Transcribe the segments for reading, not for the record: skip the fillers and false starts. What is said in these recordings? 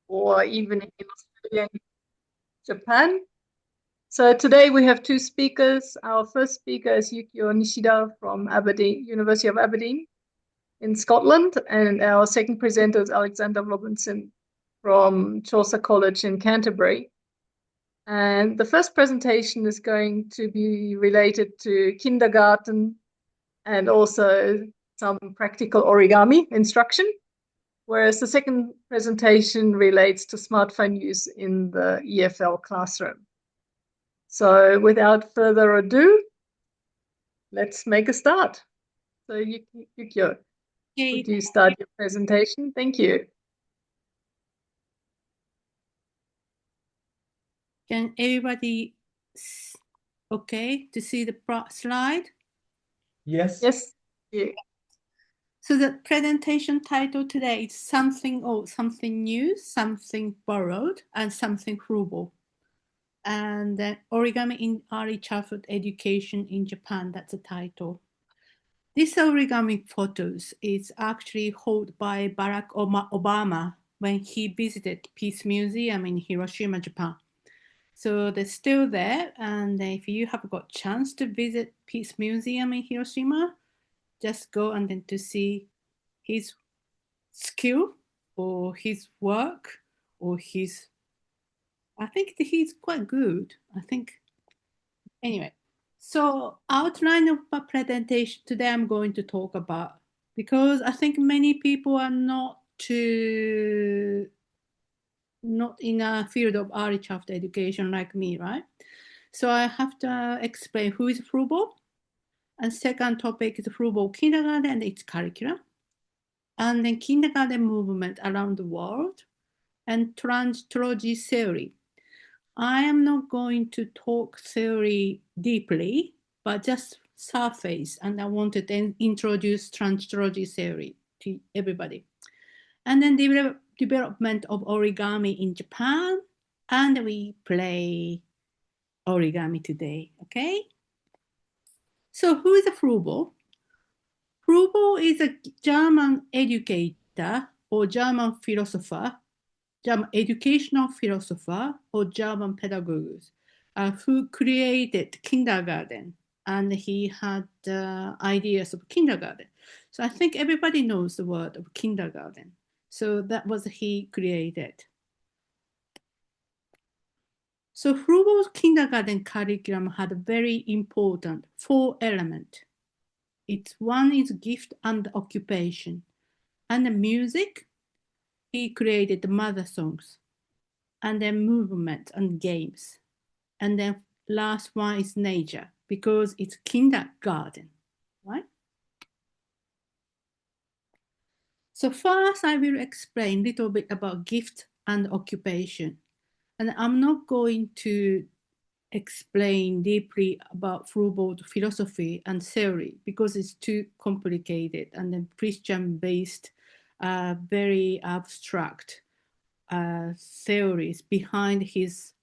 or even in Australia and Japan. So today we have two speakers. Our first speaker is Yukiyo Nishida from Aberdeen, University of Aberdeen in Scotland, and our second presenter is Alexander Robinson from Chaucer College in Canterbury. And the first presentation is going to be related to kindergarten and also some practical origami instruction, whereas the second presentation relates to smartphone use in the EFL classroom. So without further ado, let's make a start. So Yukiyo, would you start your presentation? Thank you. Can everybody okay to see the slide? Yes. Yes. Yeah. So the presentation title today is something old, something new, something borrowed, and something frugal. And then origami in early childhood education in Japan, that's the title. This origami photos is actually held by Barack Obama when he visited Peace Museum in Hiroshima, Japan. So they're still there, and if you have got chance to visit Peace Museum in Hiroshima, just go and then to see his skill or his work or his, I think he's quite good. I think, anyway. So outline of my presentation today I'm going to talk about, because I think many people are not in a field of early childhood education like me, right? So I have to explain who is Froebel, and second topic is Froebel kindergarten and its curriculum, and then kindergarten movement around the world, and translogy theory. I am not going to talk theory deeply, but just surface, and I wanted to introduce translogy theory to everybody. And then development of origami in Japan, and we play origami today, okay? So who is Froebel? Froebel is a German educator or German philosopher, German educational philosopher or German pedagogue who created kindergarten, and he had ideas of kindergarten. So I think everybody knows the word of kindergarten. So that was he created. So Froebel's kindergarten curriculum had a very important 4 elements. One is gift and occupation, and the music. He created the mother songs, and then movement and games, and then last one is nature, because it's kindergarten, right? So first I will explain a little bit about gift and occupation, and I'm not going to explain deeply about Froebel's philosophy and theory because it's too complicated and then Christian-based, very abstract theories behind his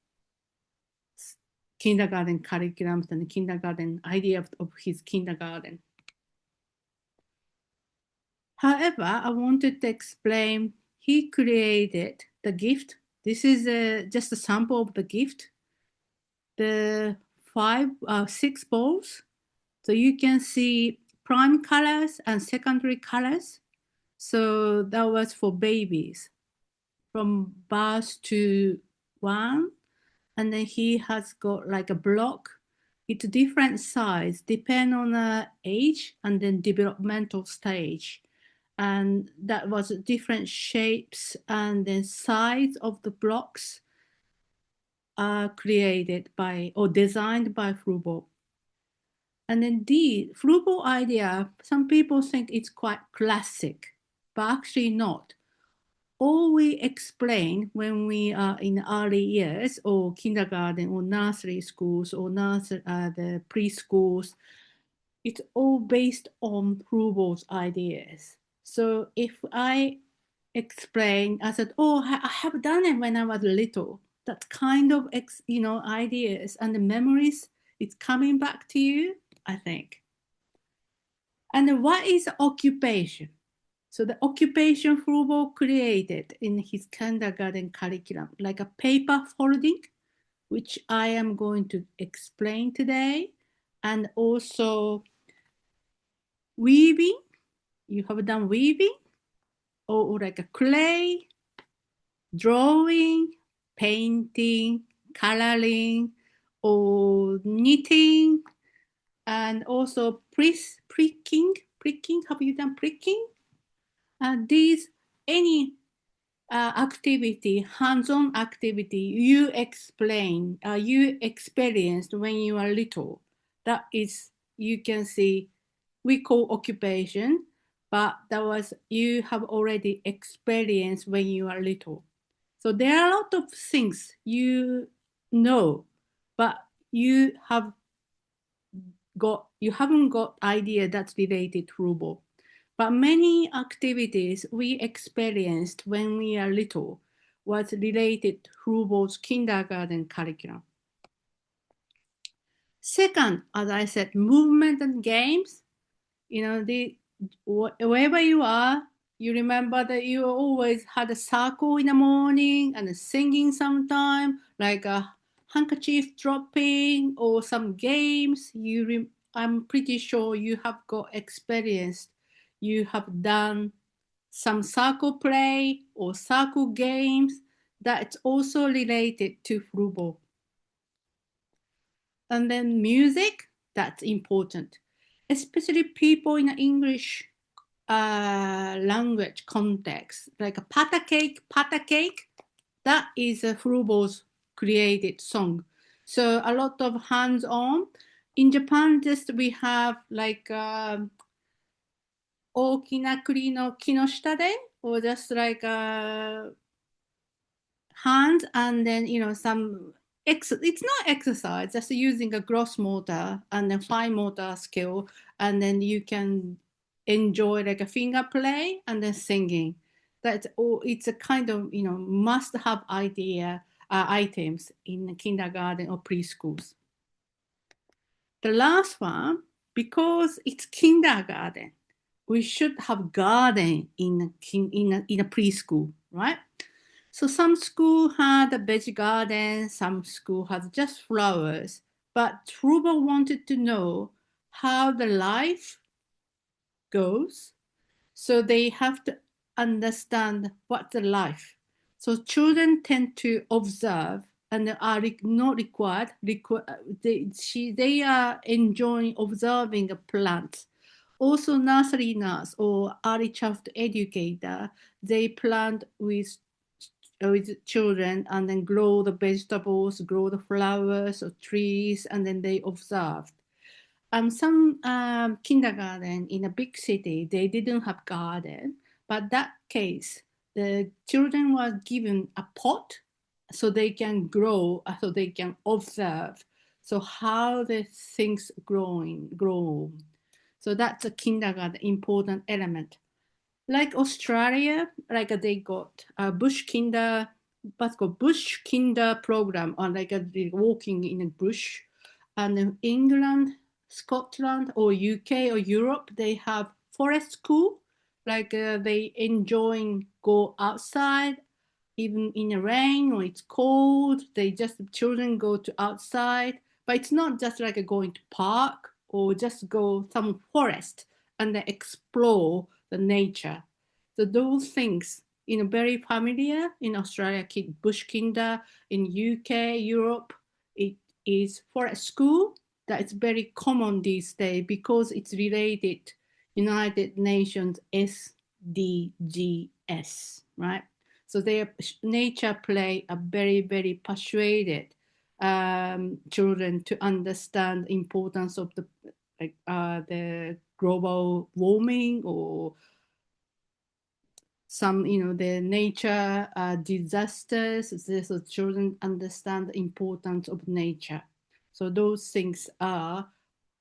kindergarten curriculums and the kindergarten idea of his kindergarten. However, I wanted to explain he created the gift. This is just a sample of the gift. The 6 balls. So you can see prime colors and secondary colors. So that was for babies from birth to 1. And then he has got like a block. It's different size, depend on the age and then developmental stage. And that was different shapes and then size of the blocks are created by or designed by Froebel. And indeed, Froebel idea, some people think it's quite classic, but actually not. All we explain when we are in early years or kindergarten or nursery schools or the preschools, it's all based on Froebel's ideas. So if I explain, I said, oh, I have done it when I was little. That kind of ideas and the memories, it's coming back to you, I think. And what is occupation? So the occupation Froebel created in his kindergarten curriculum, like a paper folding, which I am going to explain today, and also weaving. You have done weaving, or like a clay, drawing, painting, coloring, or knitting, and also pricking. Have you done pricking? These any activity, hands-on activity you explain, you experienced when you are little. That is, you can see, we call occupation, but that was you have already experienced when you are little. So there are a lot of things you know, but you haven't got idea that's related to Froebel. But many activities we experienced when we are little was related to Froebel's kindergarten curriculum. Second, as I said, movement and games. Wherever you are, you remember that you always had a circle in the morning and singing sometime, like a handkerchief dropping or some games. I'm pretty sure you have got experienced. You have done some circle play or circle games that's also related to Froebel. And then music, that's important, especially people in English language context, like a pata cake, that is a Froebel's created song. So a lot of hands-on. In Japan, just we have like 大きな栗の木の下で or just like hands and then some it's not exercise, just using a gross motor and a fine motor skill, and then you can enjoy like a finger play and then singing. That's all. It's a kind of must have items in kindergarten or preschools. The last one, because it's kindergarten, we should have garden in a preschool, right? So some school had a veg garden, some school had just flowers, but Froebel wanted to know how the life goes, so they have to understand what the life. So children tend to observe and are not required. They are enjoying observing a plant. Also, nursery nurse or early childhood educator, they plant with children and then grow the vegetables, grow the flowers or trees, and then they observed. Some kindergarten in a big city, they didn't have garden, but that case, the children were given a pot so they can grow, so they can observe. So how the things grow. So that's a kindergarten important element. Like Australia, like they got a bush kinder program, or like walking in a bush. And in England, Scotland, or UK or Europe, they have forest school. Like they enjoying go outside, even in the rain or it's cold. Children go to outside, but it's not just like going to park or just go some forest and then explore the nature. So those things, very familiar in Australia, bush kinder, in UK, Europe, it is forest school. That's very common these days because it's related United Nations SDGs, right? So their nature play a very, very persuaded children to understand importance of the global warming or some, the nature disasters. So children understand the importance of nature. So those things are,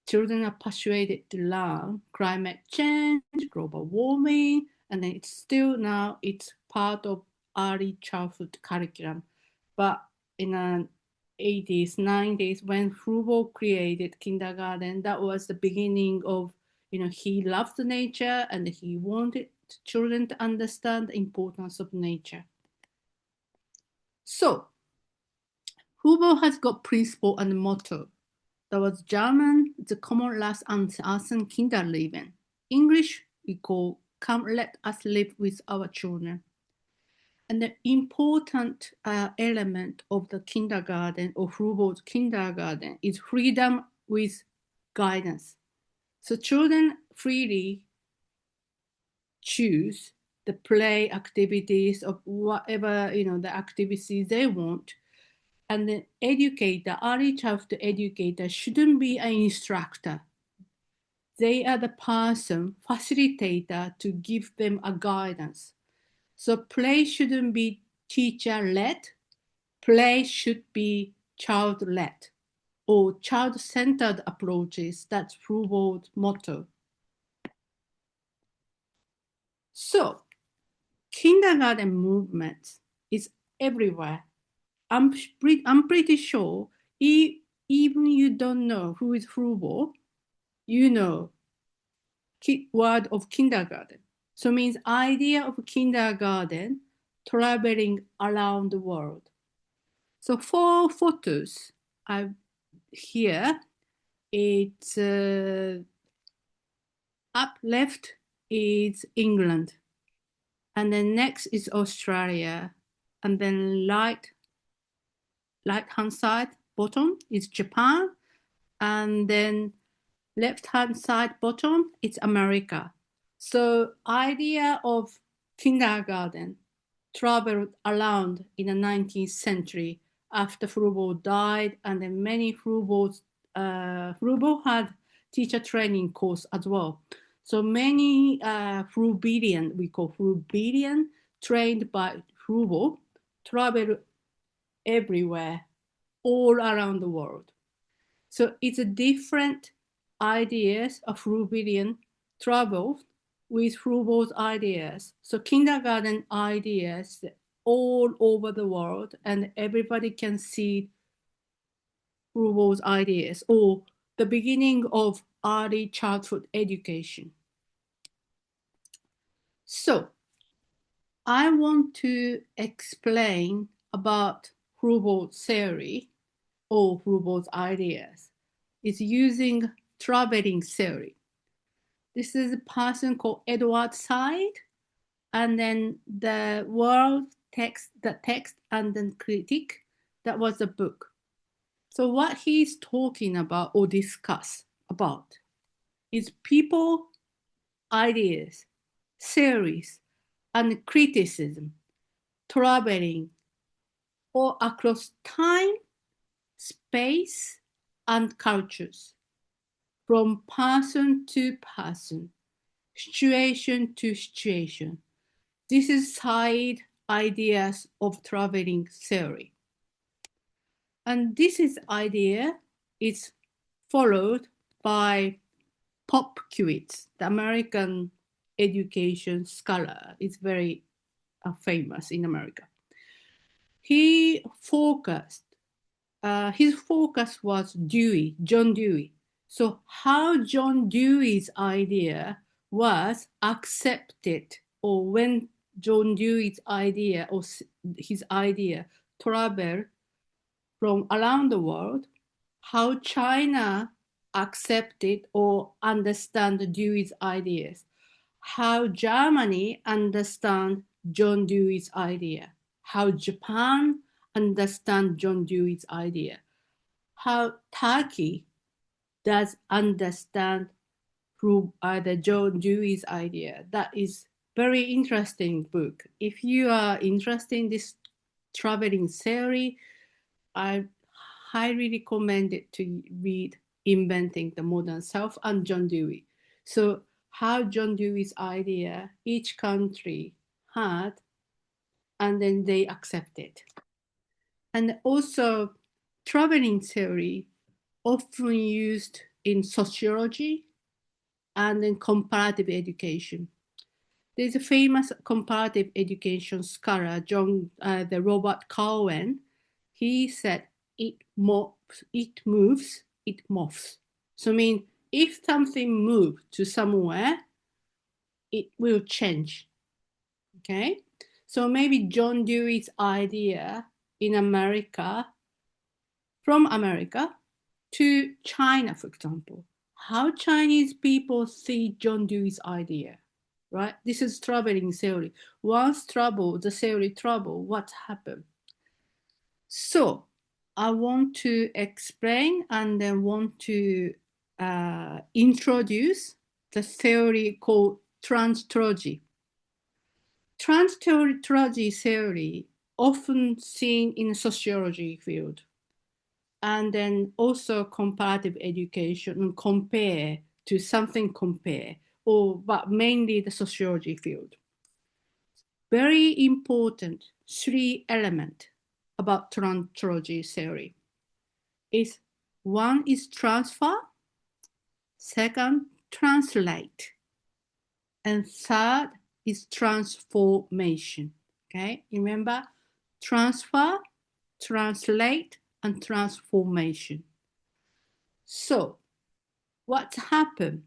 children are persuaded to learn climate change, global warming, and then it's part of early childhood curriculum. But in the 80s, 90s, when Froebel created kindergarten, that was the beginning of, he loved nature and he wanted children to understand the importance of nature. So, Froebel has got principle and motto. That was German, the common last and Kinderleben. English, we call come let us live with our children. And the important element of the kindergarten or Froebel's kindergarten is freedom with guidance. So children freely choose the play activities of whatever, the activities they want. And the educator, early childhood educator shouldn't be an instructor. They are the person, facilitator to give them a guidance. So play shouldn't be teacher-led. Play should be child-led or child-centered approaches. That's Froebel's motto. So kindergarten movement is everywhere. I'm pretty sure even you don't know who is Froebel, you know word of kindergarten. So means idea of kindergarten traveling around the world. So 4 photos are here. It's up left is England, and then next is Australia, and then right hand side bottom is Japan, and then left hand side bottom it's America. So idea of kindergarten traveled around in the 19th century after Froebel died, and then many Froebel had teacher training course as well. So many Froebelian, we call Froebelian, trained by Froebel, travel everywhere, all around the world. So it's a different ideas of Froebelian travel with Froebel's ideas. So kindergarten ideas all over the world, and everybody can see Froebel's ideas or the beginning of early childhood education. So I want to explain about Froebel's theory or Froebel's ideas. It's using traveling theory. This is a person called Edward Said, and then the world text, the text and then critic, that was the book. So what he's talking about or discuss about is people, ideas, theories, and criticism traveling all across time, space, and cultures, from person to person, situation to situation. This is side ideas of traveling theory. And this is idea is followed by Popkewitz, the American education scholar. It's very famous in America. He focused, his focus was Dewey, John Dewey. So how John Dewey's idea was accepted, or when John Dewey's idea or his idea traveled from around the world, how China accepted or understand Dewey's ideas, how Germany understand John Dewey's idea, how Japan understand John Dewey's idea, how Turkey does understand through the John Dewey's idea. That is very interesting book. If you are interested in this traveling theory, I highly recommend it to read Inventing the Modern Self and John Dewey. So how John Dewey's idea each country had, and then they accepted. And also traveling theory often used in sociology and in comparative education. There's a famous comparative education scholar, the Robert Cowen. He said, it moves, it morphs. So I mean, if something moves to somewhere, it will change. Okay, so maybe John Dewey's idea in America, from America to China, for example, how Chinese people see John Dewey's idea, right? This is traveling theory. Once trouble, the theory trouble, what happened? So I want to explain and then want to introduce the theory called transtrology. Transtrology theory, often seen in the sociology field, and then also comparative education and compare to something compare, but mainly the sociology field. Very important 3 elements about transtrology theory is: one is transfer, second translate, and third is transformation. Okay, remember, transfer, translate, and transformation. So what happened?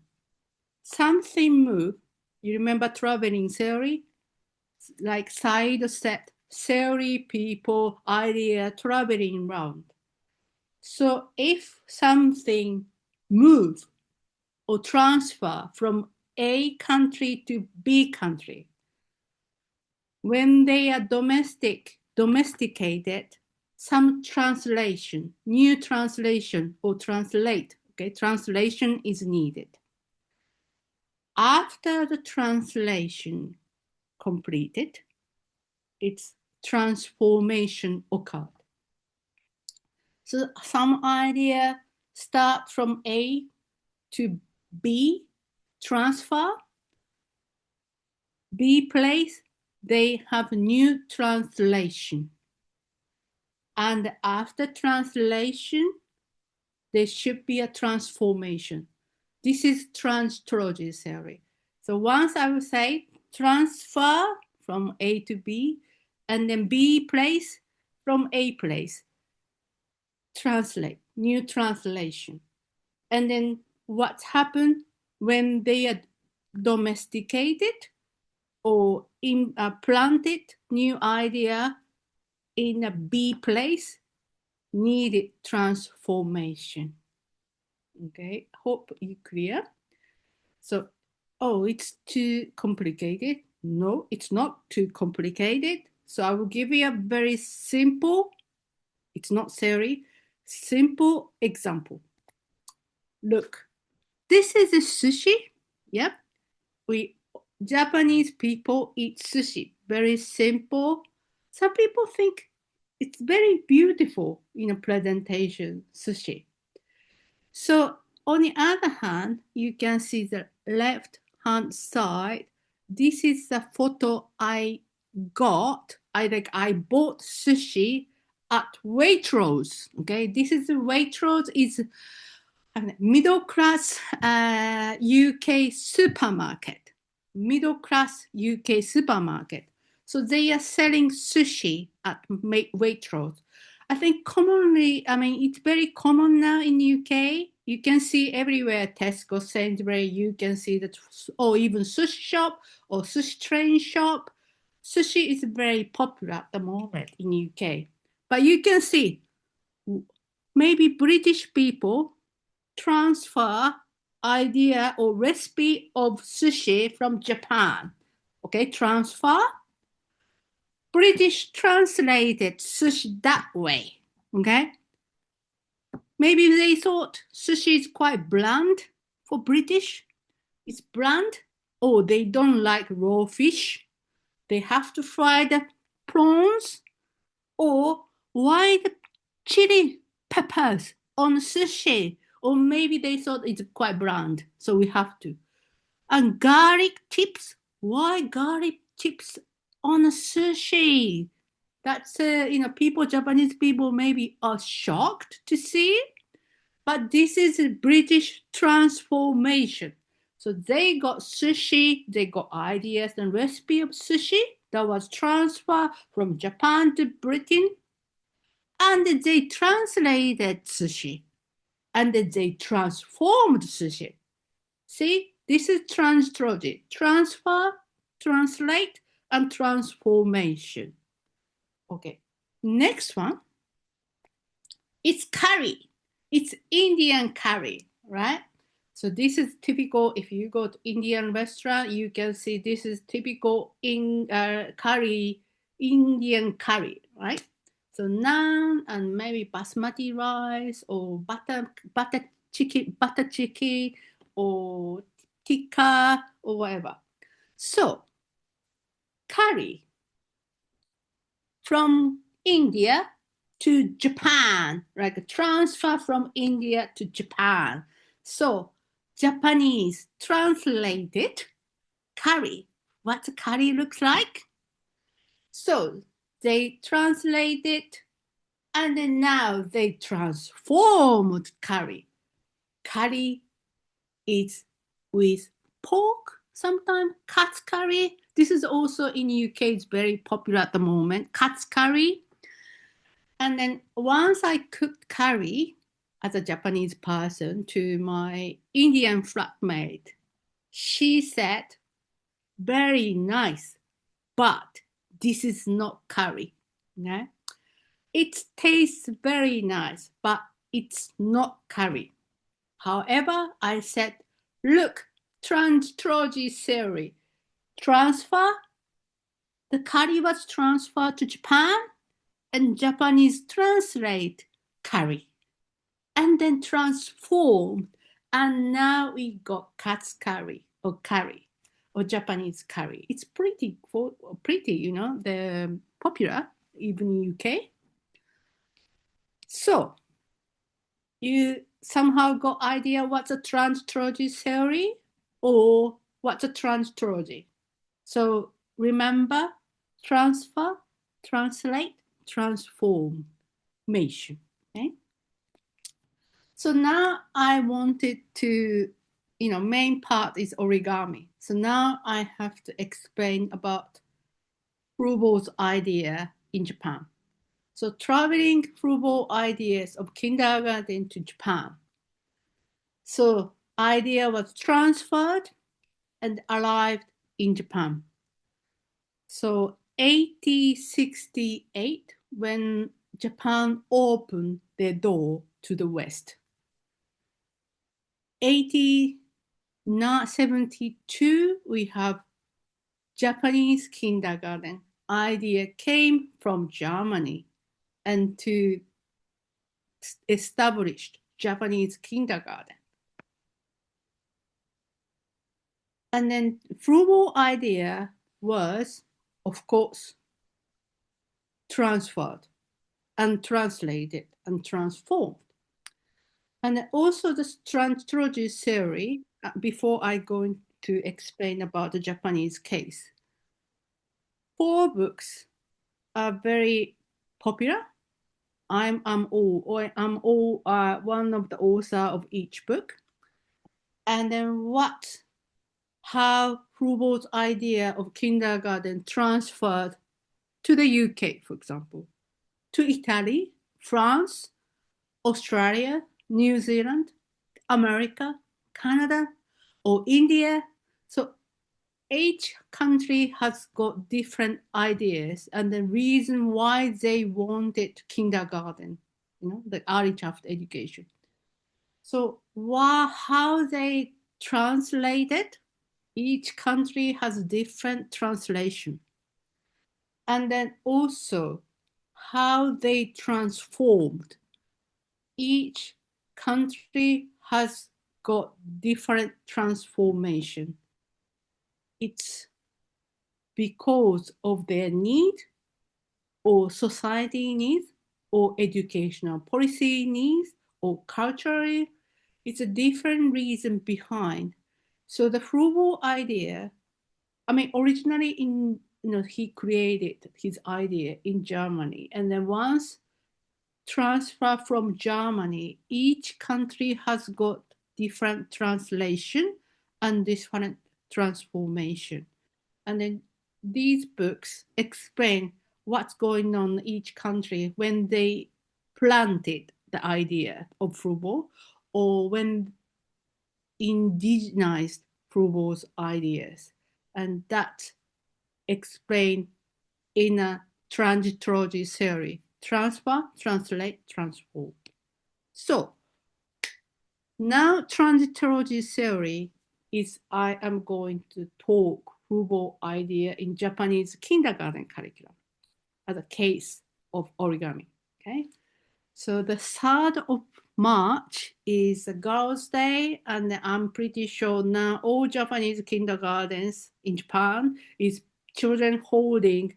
Something moved. You remember traveling theory? Like side step theory, people, idea, traveling around. So if something move or transfer from A country to B country, when they are domesticated, some translation, new translation or translate, okay, translation is needed. After the translation completed, its transformation occurred. So some idea start from A to B, transfer, B place, they have new translation. And after translation, there should be a transformation. This is transtrology theory. So once I would say transfer from A to B, and then B place from A place, translate, new translation. And then what happened when they are domesticated or planted new idea in a B place, needed transformation. Okay, hope you clear. So, oh, it's too complicated. No, it's not too complicated. So I will give you a very simple, it's not theory, simple example. Look, this is a sushi. Yep. Japanese people eat sushi. Very simple. Some people think it's very beautiful in a presentation, sushi. So on the other hand, you can see the left hand side. This is the photo I got. I bought sushi at Waitrose. Okay, this is Waitrose is middle class UK supermarket. Middle class UK supermarket. So they are selling sushi at Waitrose. I think commonly, it's very common now in the UK. You can see everywhere, Tesco, Sainsbury's, you can see that, or even sushi shop or sushi train shop. Sushi is very popular at the moment in the UK. But you can see, maybe British people transfer idea or recipe of sushi from Japan. Okay, transfer. British translated sushi that way. Okay. Maybe they thought sushi is quite bland for British. It's bland. Oh, they don't like raw fish. They have to fry the prawns. Or why the chili peppers on sushi? Or maybe they thought it's quite bland, so we have to. And garlic tips. Why garlic tips on a sushi? That's, people, Japanese people maybe are shocked to see. But this is a British transformation. So they got sushi, they got ideas and recipe of sushi that was transferred from Japan to Britain. And they translated sushi. And they transformed sushi. See, This is transtrogy. Transfer, translate, and transformation. Okay. Next one. It's curry. It's Indian curry, right? So this is typical. If you go to Indian restaurant, you can see this is typical curry, Indian curry, right? So naan and maybe basmati rice or butter chicken or tikka or whatever. So curry from India to Japan, like a transfer from India to Japan. So Japanese translated curry. What curry looks like? So they translated and then now they transformed curry. Curry is with pork, sometimes katsu curry. This is also in UK, it's very popular at the moment, katsu curry. And then once I cooked curry as a Japanese person to my Indian flatmate, she said, very nice, but this is not curry. Yeah? It tastes very nice, but it's not curry. However, I said, look, transtrogy theory, transfer, the curry was transferred to Japan, and Japanese translate curry, and then transformed, and now we got katsu curry or Japanese curry. It's pretty, you know, the popular even in UK. So you somehow got idea what's a transtrogy theory or what's a transtrogy. So remember, transfer, translate, transformation. Okay. So now I wanted to, you know, main part is origami. So now I have to explain about Froebel's idea in Japan. So traveling Froebel ideas of kindergarten to Japan. So idea was transferred and arrived in Japan. So 1868, when Japan opened their door to the West. 1872, we have Japanese kindergarten. Idea came from Germany and to establish Japanese kindergarten. And then Froebel idea was, of course, transferred and translated and transformed. And also the transtrogy theory, before I go to explain about the Japanese case. 4 books are very popular. I'm all one of the author of each book. And then how Froebel's idea of kindergarten transferred to the UK, for example, to Italy, France, Australia, New Zealand, America, Canada, or India. So each country has got different ideas and the reason why they wanted kindergarten, you know, the early childhood education. So how they translated, each country has different translation. And then also how they transformed. Each country has got different transformation. It's because of their need or society needs or educational policy needs or culturally. It's a different reason behind. So the Froebel idea, I mean, originally he created his idea in Germany. And then once transfer from Germany, each country has got different translation and different transformation. And then these books explain what's going on in each country when they planted the idea of Froebel or when indigenized Froebel's ideas, and that explained in a transitory theory: transfer, translate, transform. So now transitory theory is I am going to talk Froebel idea in Japanese kindergarten curriculum as a case of origami. Okay, so the 3rd of March is a Girls' Day, and I'm pretty sure now all Japanese kindergartens in Japan is children holding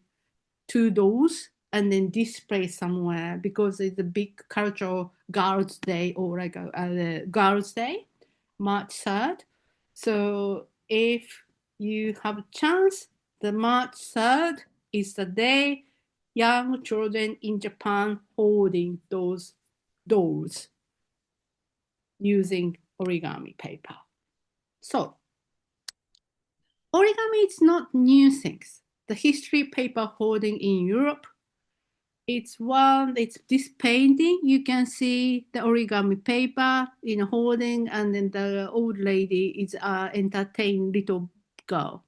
2 dolls and then display somewhere because it's a big cultural Girls' Day or like a Girls' Day, March 3rd. So if you have a chance, the March 3rd is the day young children in Japan holding those dolls using origami paper. So origami is not new things. The history paper holding in Europe, it's this painting. You can see the origami paper in holding, and then the old lady is entertaining little girl.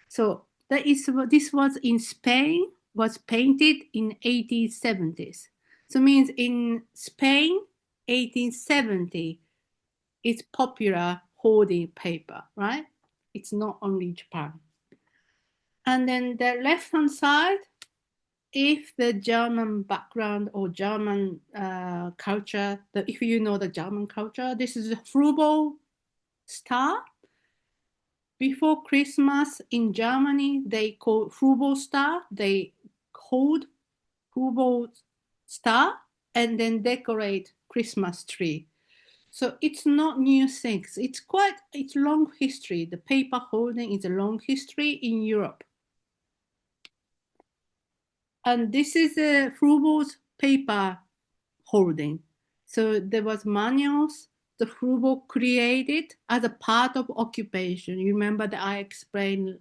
So this was in Spain, was painted in 1870s. So means in Spain, 1870, it's popular holding paper, right? It's not only Japan. And then the left-hand side, if the German background or German culture, if you know the German culture, this is a Froebel star. Before Christmas in Germany, they call Froebel star. They hold Froebel star and then decorate Christmas tree. So it's not new things. It's long history. The paper holding is a long history in Europe. And this is a Froebel's paper holding. So there was manuals the Froebel created as a part of occupation. You remember that I explained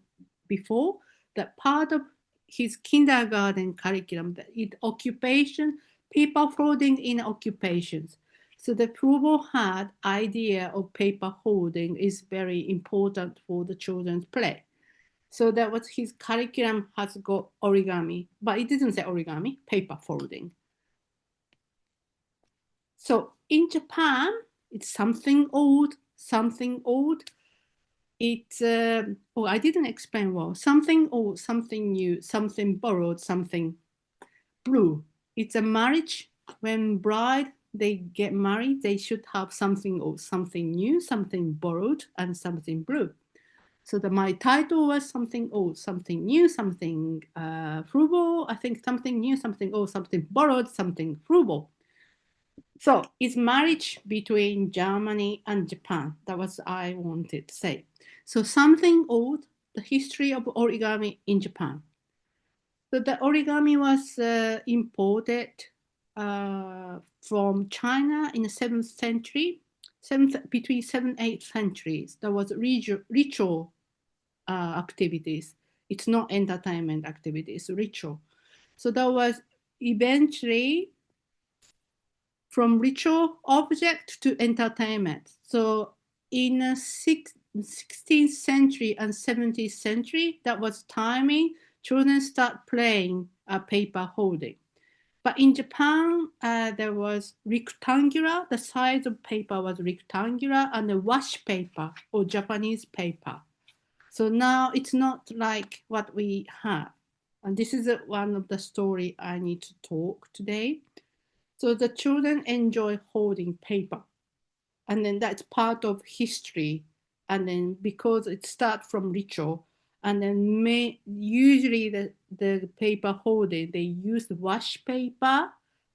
before that part of his kindergarten curriculum, that occupation, paper holding in occupations. So the Froebel had idea of paper holding is very important for the children's play. So that was his curriculum has got origami, but it didn't say origami, paper folding. So in Japan, it's something old, something old. It's, I didn't explain well. Something old, something new, something borrowed, something blue. It's a marriage. When bride, they get married, they should have something old, something new, something borrowed, and something blue. So my title was something old, something new, something Froebel. I think something new, something old, something borrowed, something Froebel. So it's marriage between Germany and Japan. That was I wanted to say. So something old, the history of origami in Japan. So the origami was imported from China in the 7th century, between 7th and 8th centuries. There was ritual activities. It's not entertainment activities, ritual. So that was eventually from ritual object to entertainment. So in the 16th century and 17th century, that was timing, children start playing paper holding. But in Japan, there was rectangular, the size of paper was rectangular, and the washi paper or Japanese paper. So now it's not like what we have. And this is one of the story I need to talk today. So the children enjoy holding paper. And then that's part of history. And then because it starts from ritual, and then usually the paper holding, they use washi paper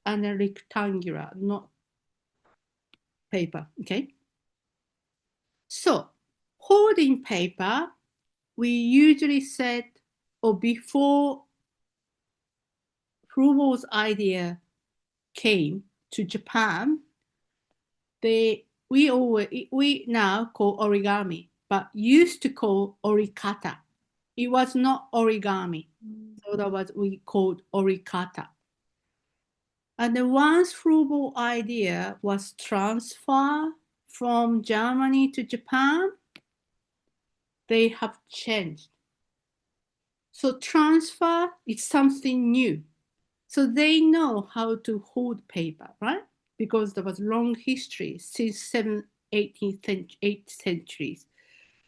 and a rectangular, not paper, okay? So holding paper, we usually said, or before Froebel's idea came to Japan, we now call origami, but used to call orikata. It was not origami, so that was we called orikata. And the once Froebel idea was transferred from Germany to Japan, they have changed. So transfer is something new. So they know how to hold paper, right? Because there was long history since 7th, 8th centuries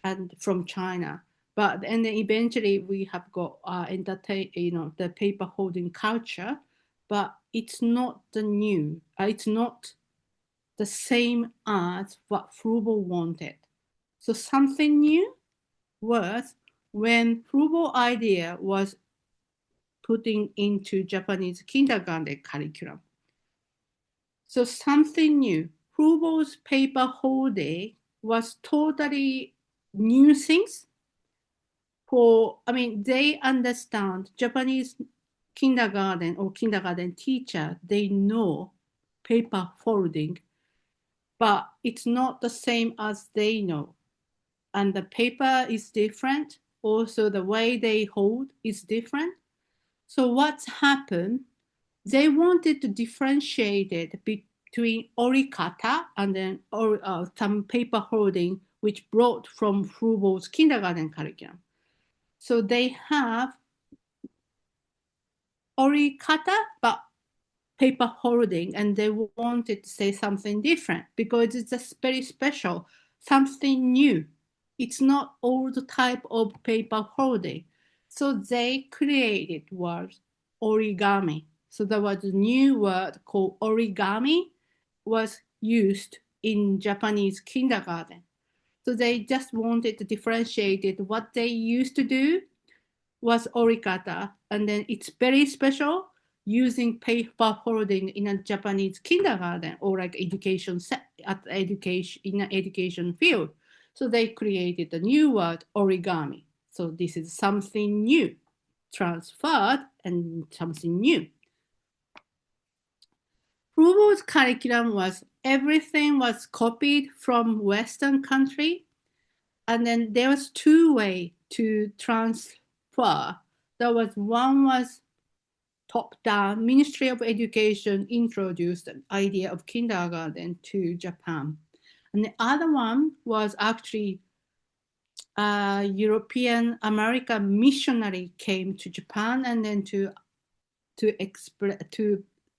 and from China. But and then eventually we have got the paper holding culture, but it's not the new. It's not the same as what Froebel wanted. So something new was when Froebel idea was putting into Japanese kindergarten curriculum. So something new. Froebel's paper holding was totally new things they understand Japanese kindergarten or kindergarten teacher, they know paper folding, but it's not the same as they know. And the paper is different. Also, the way they hold is different. So what's happened? They wanted to differentiate it between orikata and then some paper holding, which brought from Froebel's kindergarten curriculum. So they have orikata, but paper holding, and they wanted to say something different because it's just very special, something new. It's not old type of paper holding. So they created word origami. So there was a new word called origami was used in Japanese kindergarten. So they just wanted to differentiate it. What they used to do was orikata, and then it's very special using paper holding in a Japanese kindergarten or like education in an education field. So they created a new word origami. So this is something new, transferred and something new. Froebel's curriculum was everything was copied from Western country, and then there was two ways to transfer. There was one was top-down. Ministry of Education introduced an idea of kindergarten to Japan, and the other one was actually European American missionary came to Japan and then to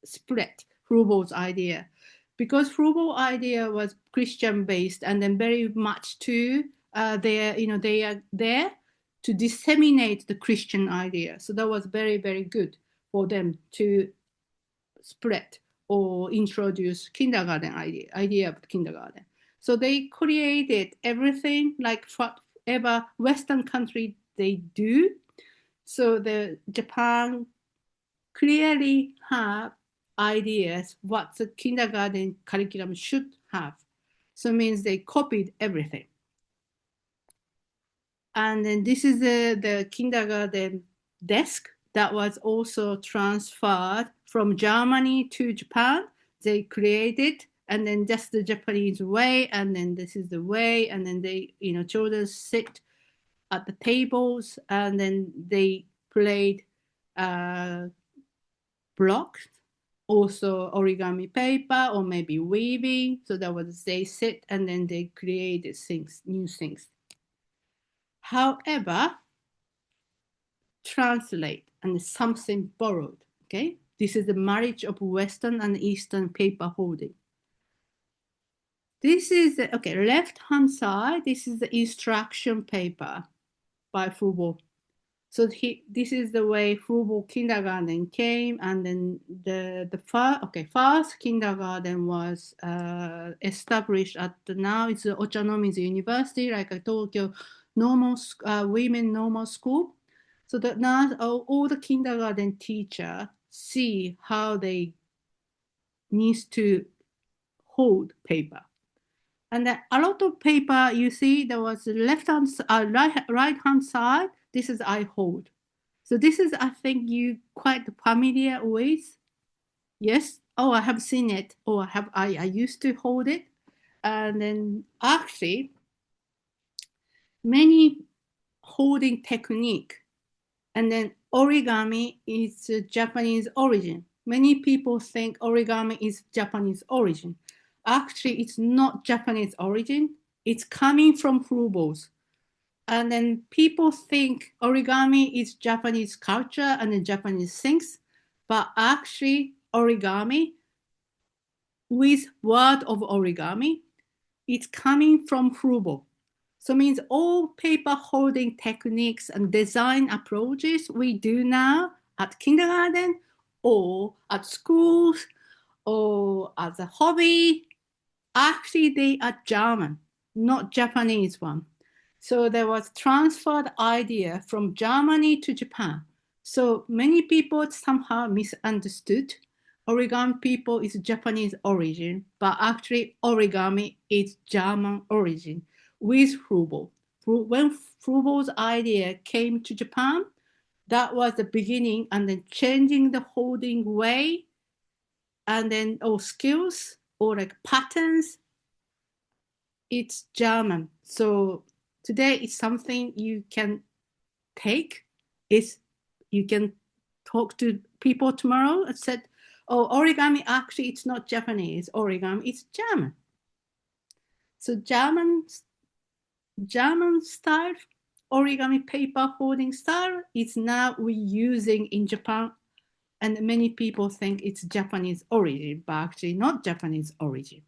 spread Froebel's idea, because Froebel's idea was Christian based and then very much to they are there to disseminate the Christian idea. So that was very, very good for them to spread or introduce kindergarten idea of kindergarten. So they created everything like whatever Western country they do. So the Japan clearly have ideas what the kindergarten curriculum should have. So it means they copied everything. And then this is the kindergarten desk that was also transferred from Germany to Japan. They created, and then just the Japanese way, and then this is the way, and then they, children sit at the tables, and then they played blocks, also origami paper, or maybe weaving. So that was they sit, and then they created things, new things. However, translate and something borrowed, okay? This is the marriage of Western and Eastern paper holding. This is, left-hand side, this is the instruction paper by Froebel. So this is the way Froebel kindergarten came, and then the first kindergarten was established at now it's Ochanomizu University, like a Tokyo women normal school. So that now all the kindergarten teacher see how they needs to hold paper. And a lot of paper, you see, there was right hand side. This is I hold. So this is, I think, you quite familiar with. Yes. Oh, I have seen it. Oh, I used to hold it. And then actually, many holding technique. And then origami is Japanese origin. Many people think origami is Japanese origin. Actually, it's not Japanese origin. It's coming from Froebel's. And then people think origami is Japanese culture and then Japanese things, but actually origami, with word of origami, it's coming from Froebel. So it means all paper holding techniques and design approaches we do now at kindergarten or at schools or as a hobby, actually they are German, not Japanese one. So there was transferred idea from Germany to Japan. So many people somehow misunderstood origami people is Japanese origin, but actually origami is German origin with Froebel. When Froebel's idea came to Japan, that was the beginning, and then changing the holding way, and then or skills or like patterns, it's German. So today it's something you can take. It's you can talk to people tomorrow and said, oh, origami, actually it's not Japanese origami, it's German. So German style origami paper holding style is now we using in Japan, and many people think it's Japanese origin, but actually not Japanese origin.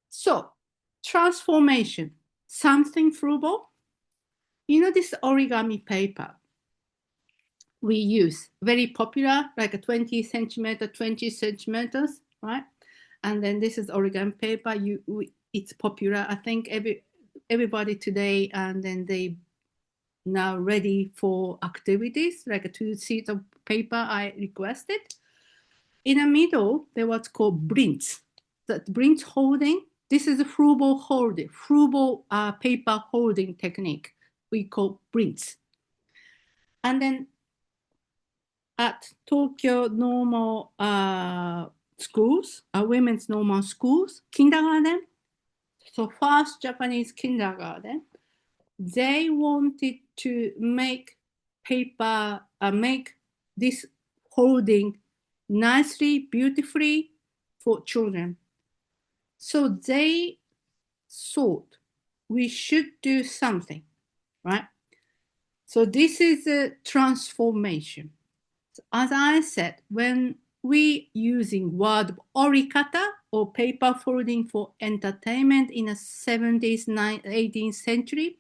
So transformation, something Froebel. You know this origami paper we use, very popular, like a 20 centimeters, right? And then this is origami paper. It's popular. I think everybody today, and then they now ready for activities, like 2 sheets of paper I requested. In the middle, there was called Brints. That Brints holding, this is a Froebel holding, Froebel paper holding technique we call Brints. And then at Tokyo normal schools, women's normal schools, kindergarten, so first Japanese kindergarten, they wanted to make paper, make this holding nicely, beautifully for children. So they thought we should do something, right? So this is a transformation. So as I said, when we using word orikata or paper folding for entertainment in the 70s, 18th century,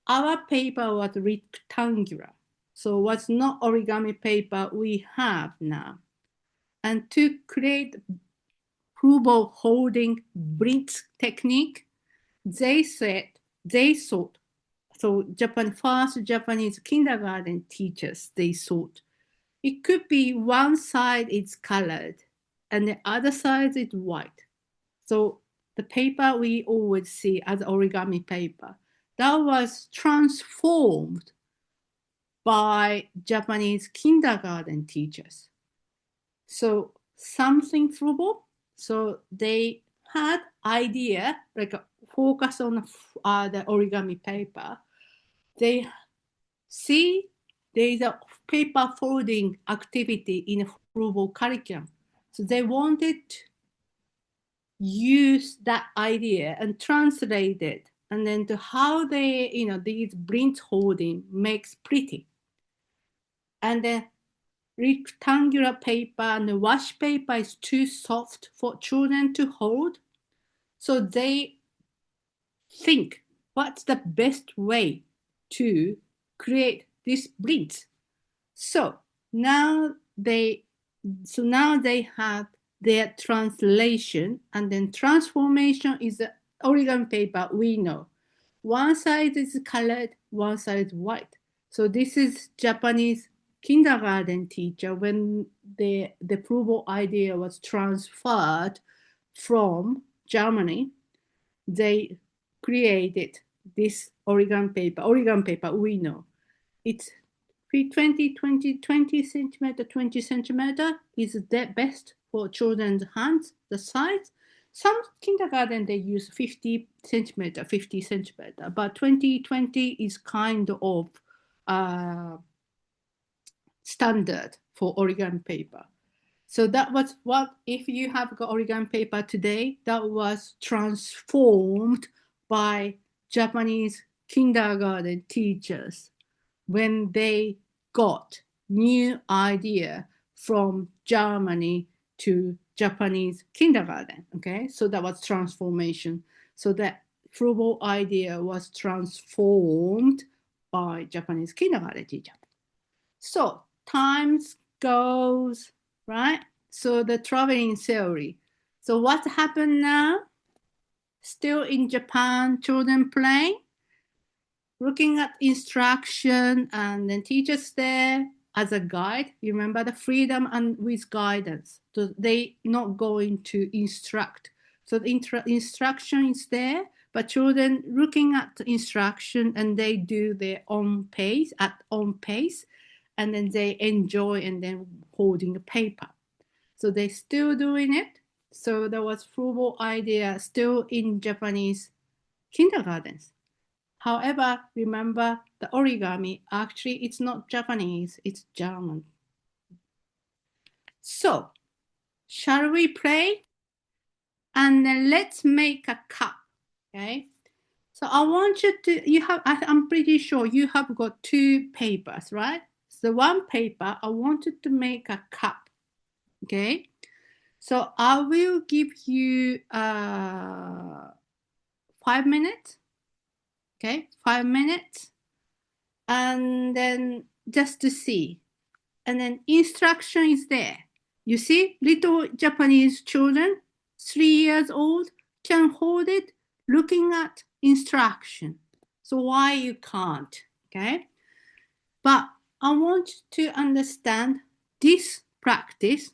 our paper was rectangular. So what's not origami paper we have now. And to create Froebel holding Brints technique, they thought, so first Japanese kindergarten teachers, they thought, it could be one side is colored and the other side is white. So the paper we always see as origami paper, that was transformed by Japanese kindergarten teachers. So something Froebel, so they had idea, like focus on the origami paper. They see there's a paper folding activity in a Froebel curriculum. So they wanted to use that idea and translate it, and then to how they, these Brints holding makes pretty. And then rectangular paper and the wash paper is too soft for children to hold. So they think, what's the best way to create this Brints? So now they have their translation, and then transformation is the origami paper we know. One side is colored, one side is white. So this is Japanese kindergarten teacher when the Froebel idea was transferred from Germany. They created this origami paper we know. It's 20 centimeter is the best for children's hands, the size. Some kindergarten, they use 50 centimeter, but 20 is kind of standard for origami paper. So that was what, if you have got origami paper today, that was transformed by Japanese kindergarten teachers when they got new idea from Germany to Japanese kindergarten. Okay, so that was transformation. So that Froebel idea was transformed by Japanese kindergarten teacher. So times goes, right? So the traveling theory. So what happened now? Still in Japan, children playing, looking at instruction, and then teachers there as a guide. You remember the freedom and with guidance. So they not going to instruct. So the instruction is there, but children looking at the instruction and they do their own pace and then they enjoy and then holding a paper. So they still doing it. So there was Froebel idea still in Japanese kindergartens. However, remember the origami, actually it's not Japanese, it's German. So, shall we play? And then let's make a cup, okay? So I want you to, I'm pretty sure you have got two papers, right? So one paper, I wanted to make a cup, okay? So I will give you 5 minutes, okay? 5 minutes. And then just to see. And then instruction is there. You see, little Japanese children, 3 years old, can hold it looking at instruction. So why you can't, okay? But I want you to understand this practice.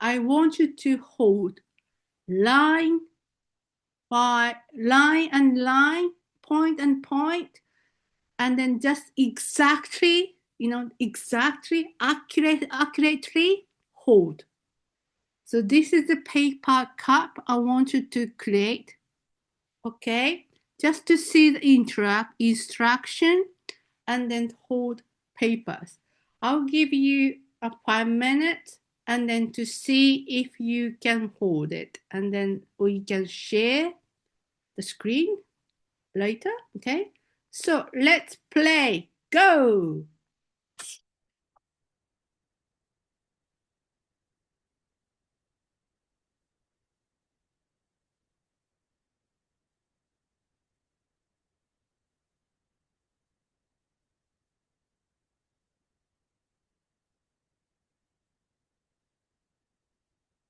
I want you to hold line by line and line, point and point, and then just exactly, exactly, accurately hold. So this is the paper cup I want you to create, okay? Just to see the instruction and then hold papers. I'll give you a 5 minutes and then to see if you can hold it. And then we can share the screen later, okay? So let's play. Go!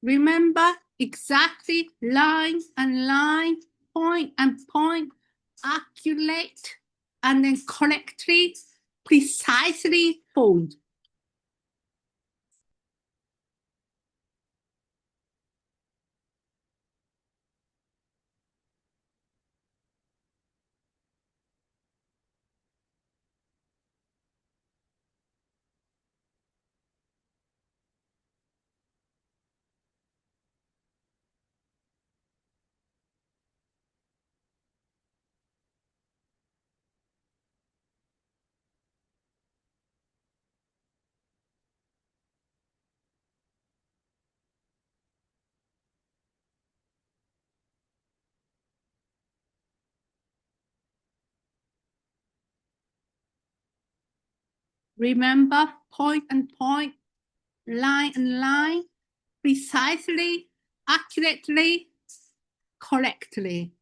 Remember exactly line and line, point and point, accurate, and then correctly, precisely hold. Remember point and point, line and line, precisely, accurately, correctly.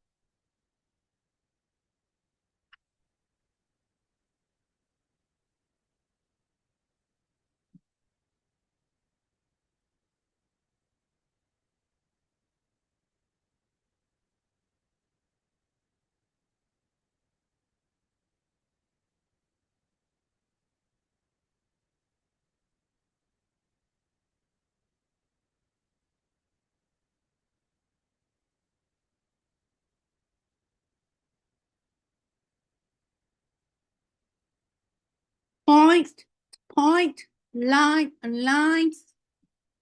Point, point, line and line,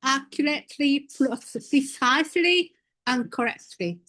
accurately, precisely, and correctly.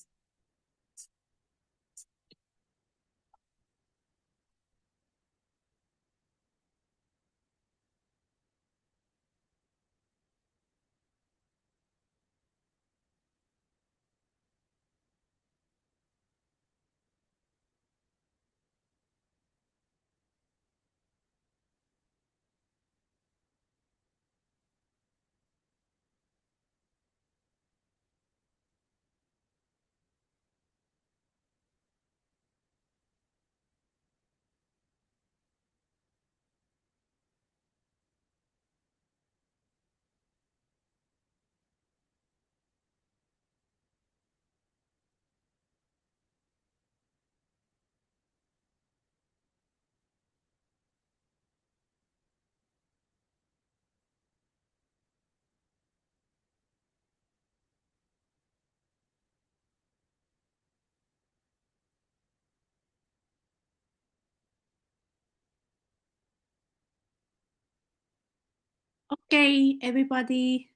Okay, everybody,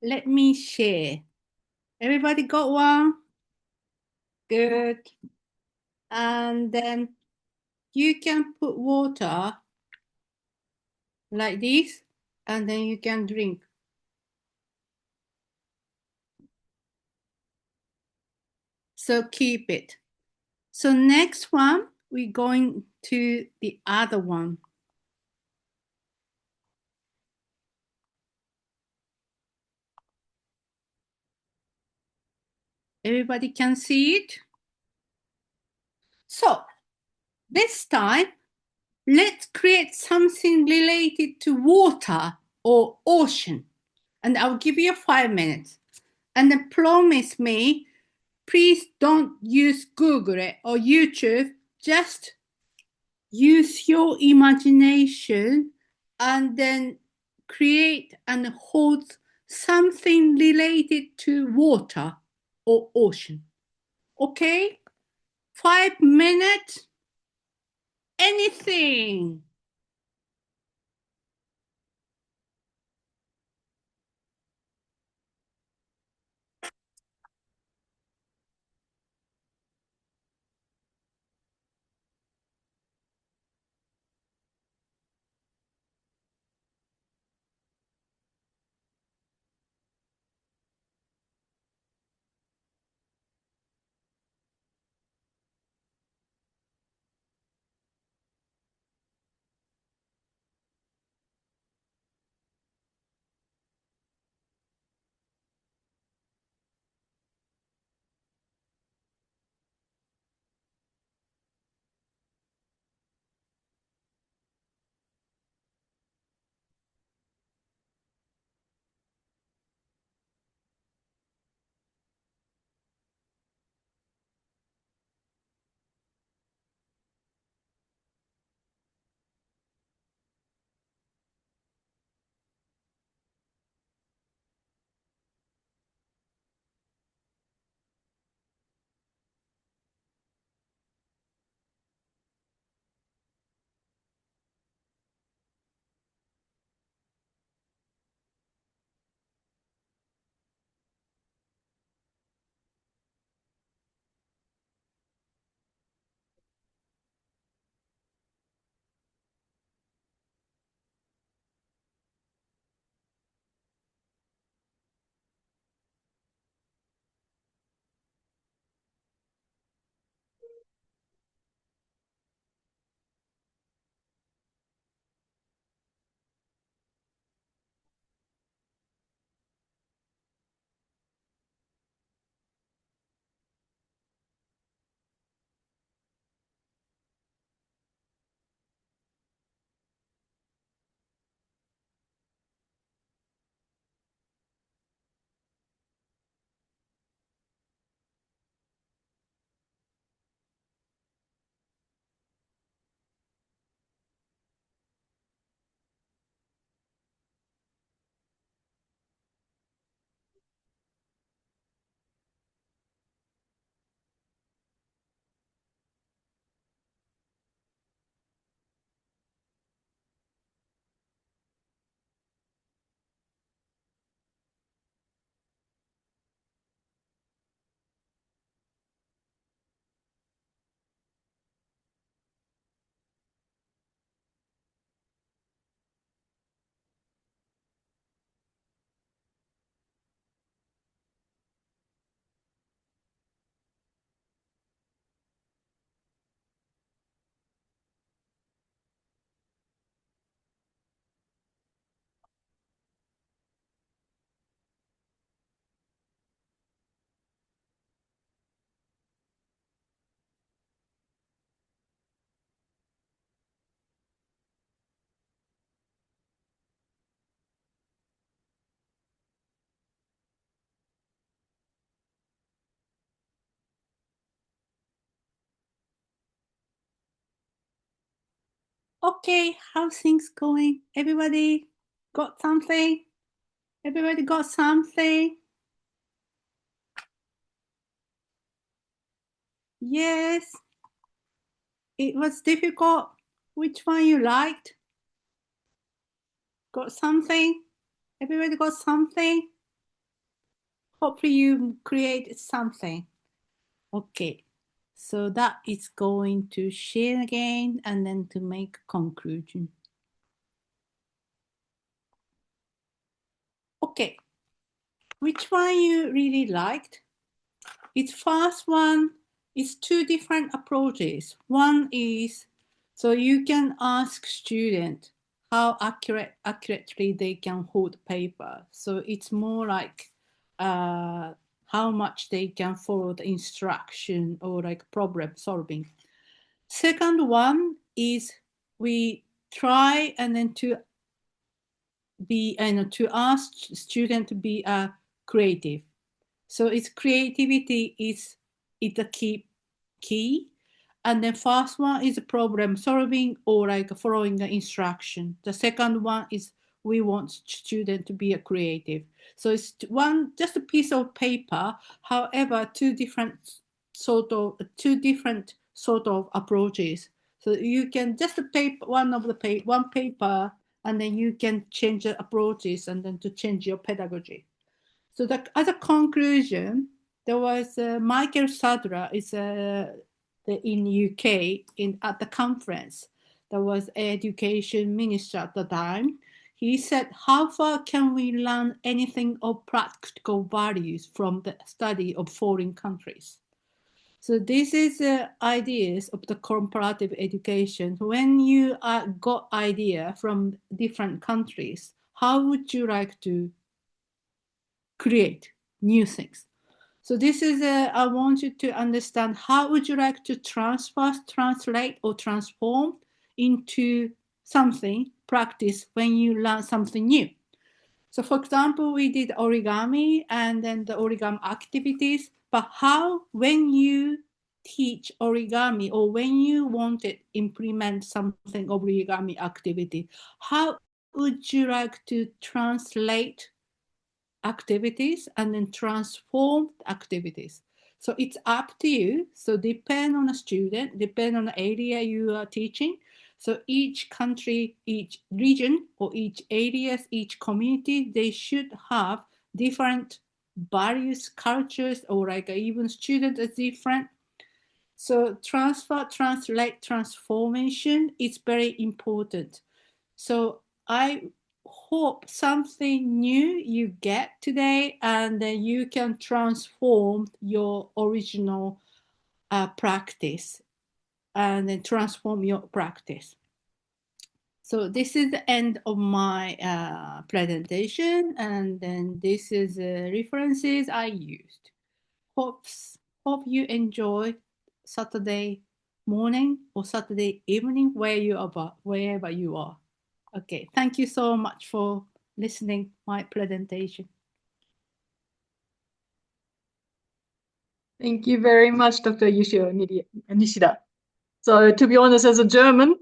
let me share. Everybody got one? Good. And then you can put water like this, and then you can drink. So keep it. So next one, we're going to the other one. Everybody can see it? So this time, let's create something related to water or ocean. And I'll give you 5 minutes. And then promise me, please don't use Google or YouTube. Just use your imagination and then create and hold something related to water or ocean. Okay? 5 minutes, anything. Okay, how things going? Everybody got something? Everybody got something? Yes, it was difficult. Which one you liked? Got something? Everybody got something? Hopefully you create something. Okay. So that is going to share again and then to make conclusion. Okay. Which one you really liked? Its first one is two different approaches. One is, so you can ask student how accurately they can hold paper. So it's more like how much they can follow the instruction or like problem solving. Second one is we try and then to be and to ask student to be creative. So its creativity is the key. And then first one is problem solving or like following the instruction. The second one is we want student to be a creative. So it's one just a piece of paper. However, two different sort of approaches. So you can just one paper, and then you can change the approaches and then to change your pedagogy. So as a conclusion, there was Michael Sadler is in UK at the conference. There was education minister at the time. He said, "How far can we learn anything of practical values from the study of foreign countries?" So this is ideas of the comparative education. When you got idea from different countries, how would you like to create new things? So this is I want you to understand how would you like to transfer, translate, or transform into something practice when you learn something new. So for example, we did origami and then the origami activities, but how when you teach origami or when you want to implement something origami activity, how would you like to translate activities and then transform activities? So it's up to you. So depend on the student, depend on the area you are teaching. So each country, each region, or each areas, each community, they should have different values, cultures, or like even students are different. So transfer, translate, transformation is very important. So I hope something new you get today, and then you can transform your original practice and then transform your practice. So this is the end of my presentation, and then this is references I used. Hope you enjoy Saturday morning or Saturday evening wherever you are. Okay, thank you so much for listening my presentation. Thank you very much, Dr. Yukiyo Nishida. So to be honest, as a German,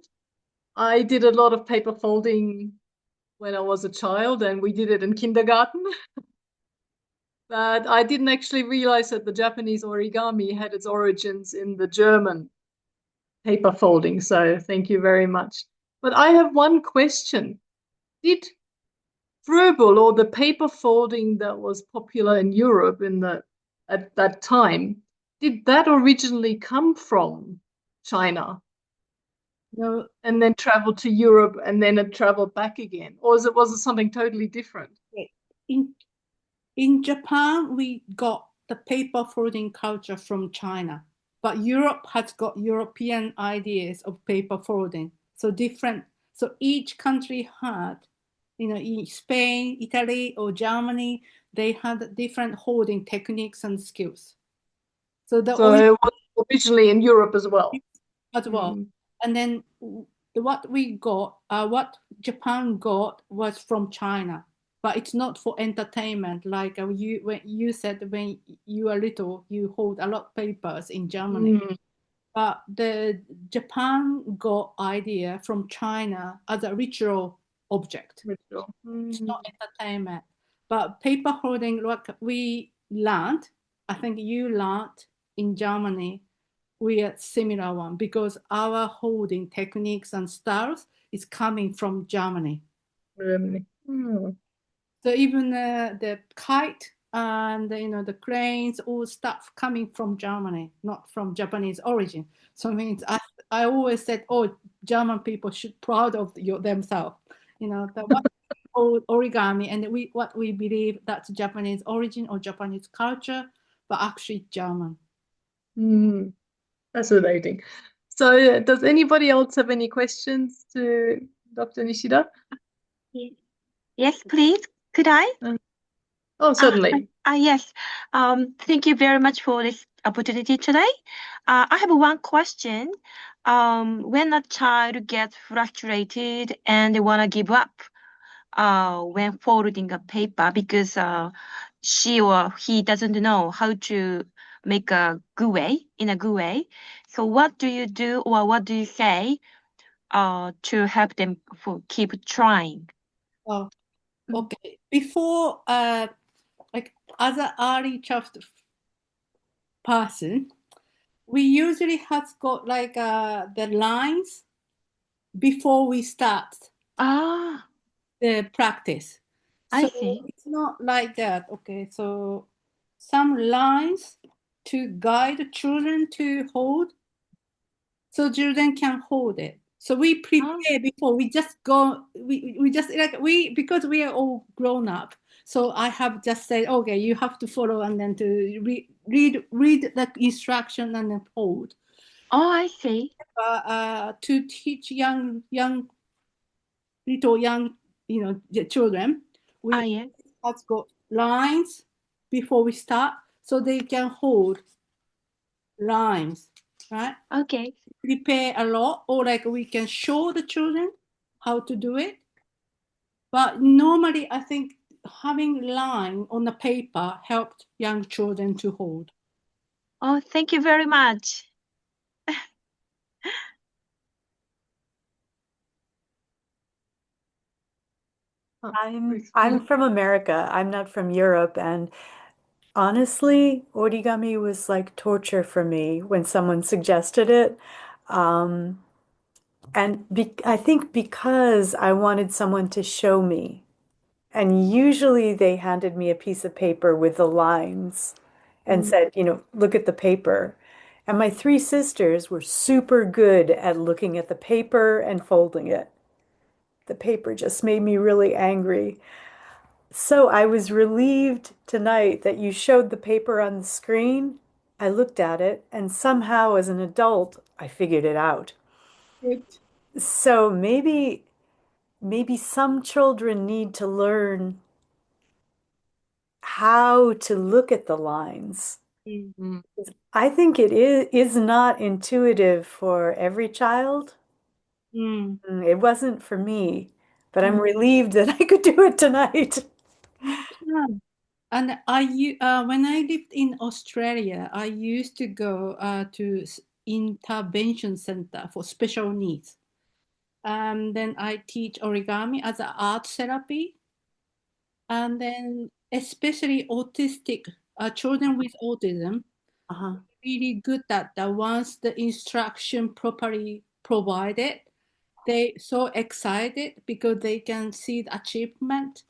I did a lot of paper folding when I was a child, and we did it in kindergarten. But I didn't actually realize that the Japanese origami had its origins in the German paper folding. So thank you very much. But I have one question. Did Froebel, or the paper folding that was popular in Europe at that time, did that originally come from China No, and then travel to Europe and then it traveled back again? Or was it something totally different? in Japan, we got the paper folding culture from China, but Europe has got European ideas of paper folding. So different. So each country had, in Spain, Italy, or Germany, they had different holding techniques and skills. So the So it was originally in Europe as well. as well. And then what Japan got was from China, but it's not for entertainment. Like when you said when you are little, you hold a lot of papers in Germany. But the Japan got idea from China as a ritual object. It's not entertainment. But paper holding, like we learned, I think you learned in Germany, we are similar one because our holding techniques and styles is coming from Germany. Germany. Hmm. So even the kite and the cranes, all stuff coming from Germany, not from Japanese origin. So it means I always said, oh, German people should proud of themselves. The what we call origami and what we believe that's Japanese origin or Japanese culture, but actually German. Hmm. Fascinating. So, does anybody else have any questions to Dr. Nishida? Yes, please. Could I? Uh, oh, Ah, certainly. yes. Thank you very much for this opportunity today. I have one question. When a child gets frustrated and they want to give up, when folding a paper because she or he doesn't know how to make a good way in a good way. So what do you do or what do you say to help them for keep trying? Oh, okay. Before, like as an early child person, we usually has got like the lines before we start Ah, the practice. I So see. it's not like that. Okay, so some lines to guide children to hold, so children can hold it. So we Ah, prepare before we just go. We just like because we are all grown up. So I have just said, okay, you have to follow and then to read the instruction and then hold. oh, I see. To teach little young the children, Ah, we yes. have got lines before we start so they can hold lines, right? Okay. Prepare a lot, or like we can show the children how to do it. But normally I think having line on the paper helped young children to hold. Oh, thank you very much. Oh, I'm from America. I'm not from Europe, and honestly, origami was like torture for me when someone suggested it. Um, and be I think because I wanted someone to show me, and usually they handed me a piece of paper with the lines and Mm. said, look at the paper. And my three sisters were super good at looking at the paper and folding it. The paper just made me really angry. So I was relieved tonight that you showed the paper on the screen. I looked at it, and somehow as an adult, I figured it out. Good. So maybe some children need to learn how to look at the lines. Mm. I think it is not intuitive for every child. Mm. It wasn't for me, but I'm Mm. relieved that I could do it tonight. Yeah. And when I lived in Australia, I used to go to intervention center for special needs. Then I teach origami as an art therapy, and then especially autistic children with autism, Uh-huh. really good at that once the instruction properly provided, they so excited because they can see the achievement.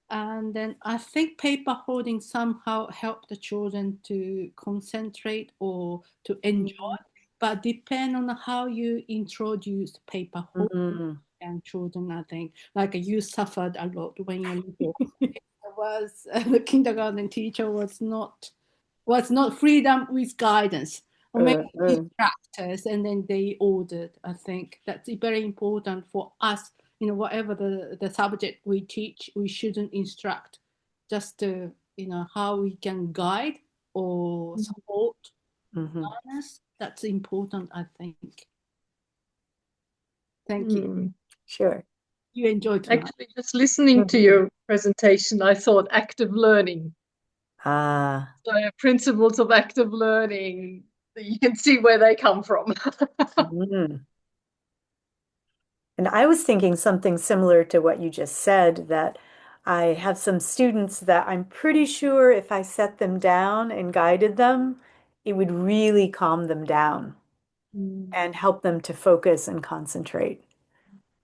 And then I think paper holding somehow help the children to concentrate or to enjoy, but depend on how you introduce paper holding Mhm. and children. I think like you suffered a lot when you're little. Was the kindergarten teacher was not freedom with guidance, or maybe Uh, uh. instructors, and then they ordered. I think that's very important for us. Whatever the subject we teach, we shouldn't instruct, just to how we can guide or support Mhm. learners. That's important, I think. Thank you. Mm. Sure. You enjoyed tonight. Actually, just listening to Mhm. your presentation, I thought active learning. Ah. So principles of active learning, you can see where they come from. Mhm. And I was thinking something similar to what you just said, that I have some students that I'm pretty sure if I set them down and guided them, it would really calm them down Mm. and help them to focus and concentrate.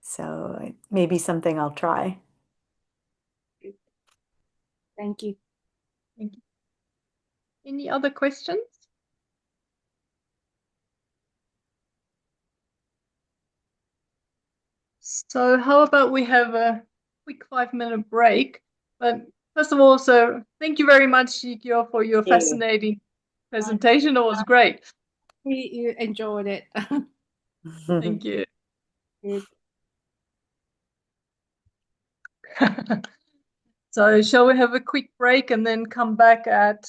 So maybe something I'll try. Thank you. Thank you. Any other questions? So how about we have a quick 5-minute break? But first of all, so thank you very much, Yukiyo, for your Yeah. fascinating presentation. It was great. You enjoyed it. Thank you. Good. So shall we have a quick break and then come back at,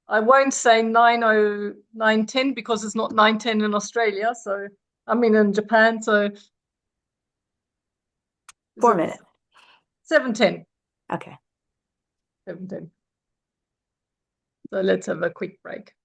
I won't say 9:10 because it's not 9:10 in Australia. So I mean in Japan. So 4 minutes. 7:10. Okay. 7:10. So let's have a quick break.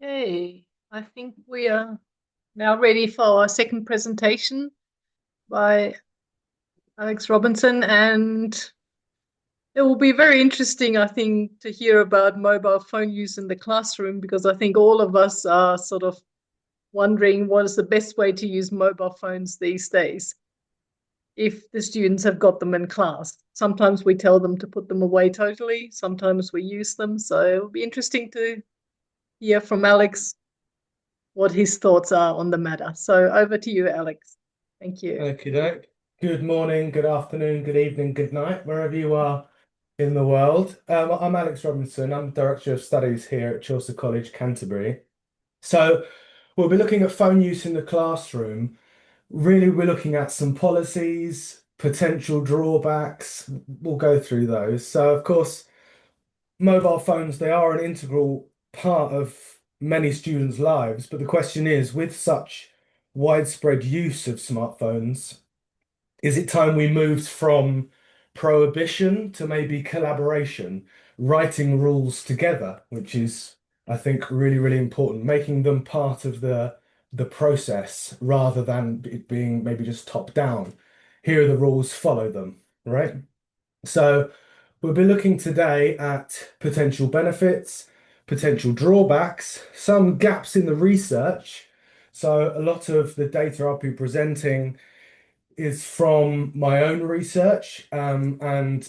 Hey, I think we are now ready for our second presentation by Alex Robinson, and it will be very interesting, I think, to hear about mobile phone use in the classroom, because I think all of us are sort of wondering what is the best way to use mobile phones these days if the students have got them in class. Sometimes we tell them to put them away totally, sometimes we use them. So it'll be interesting to hear from Alex what his thoughts are on the matter. So over to you, Alex. Thank you. Okie doke. Good morning, good afternoon, good evening, good night, wherever you are in the world. I'm Alex Robinson. I'm Director of Studies here at Chaucer College, Canterbury. So we'll be looking at phone use in the classroom. Really, we're looking at some policies, potential drawbacks. We'll go through those. So, of course, mobile phones, they are an integral part of many students' lives. But the question is, with such widespread use of smartphones, is it time we moved from prohibition to maybe collaboration, writing rules together, which is, I think, really, really important, making them part of the process rather than it being maybe just top down. Here are the rules, follow them, right? So we'll be looking today at potential benefits, potential drawbacks, some gaps in the research. So a lot of the data I'll be presenting is from my own research and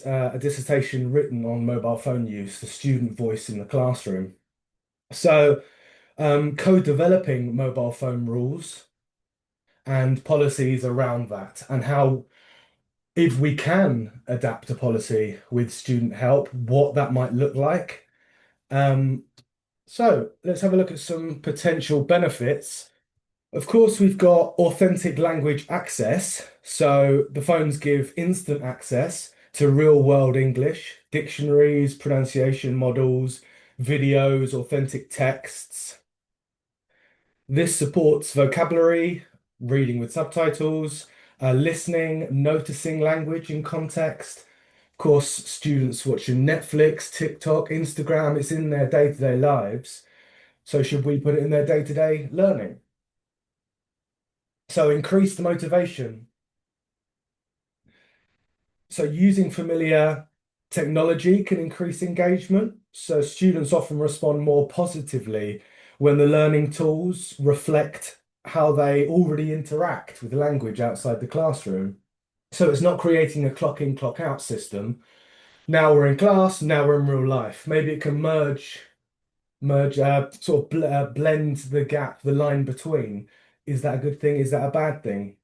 a dissertation written on mobile phone use, the student voice in the classroom. So co-developing mobile phone rules and policies around that, and how, if we can adapt a policy with student help, what that might look like. So let's have a look at some potential benefits. Of course, we've got authentic language access. So the phones give instant access to real-world English, dictionaries, pronunciation models, videos, authentic texts. This supports vocabulary, reading with subtitles, listening, noticing language in context. Of course, students watching Netflix, TikTok, Instagram, it's in their day-to-day lives. So should we put it in their day-to-day learning? So increased motivation. So using familiar technology can increase engagement. So students often respond more positively when the learning tools reflect how they already interact with language outside the classroom. So it's not creating a clock in, clock out system. Now we're in class, now we're in real life. Maybe it can sort of blend the gap, the line between. Is that a good thing? Is that a bad thing?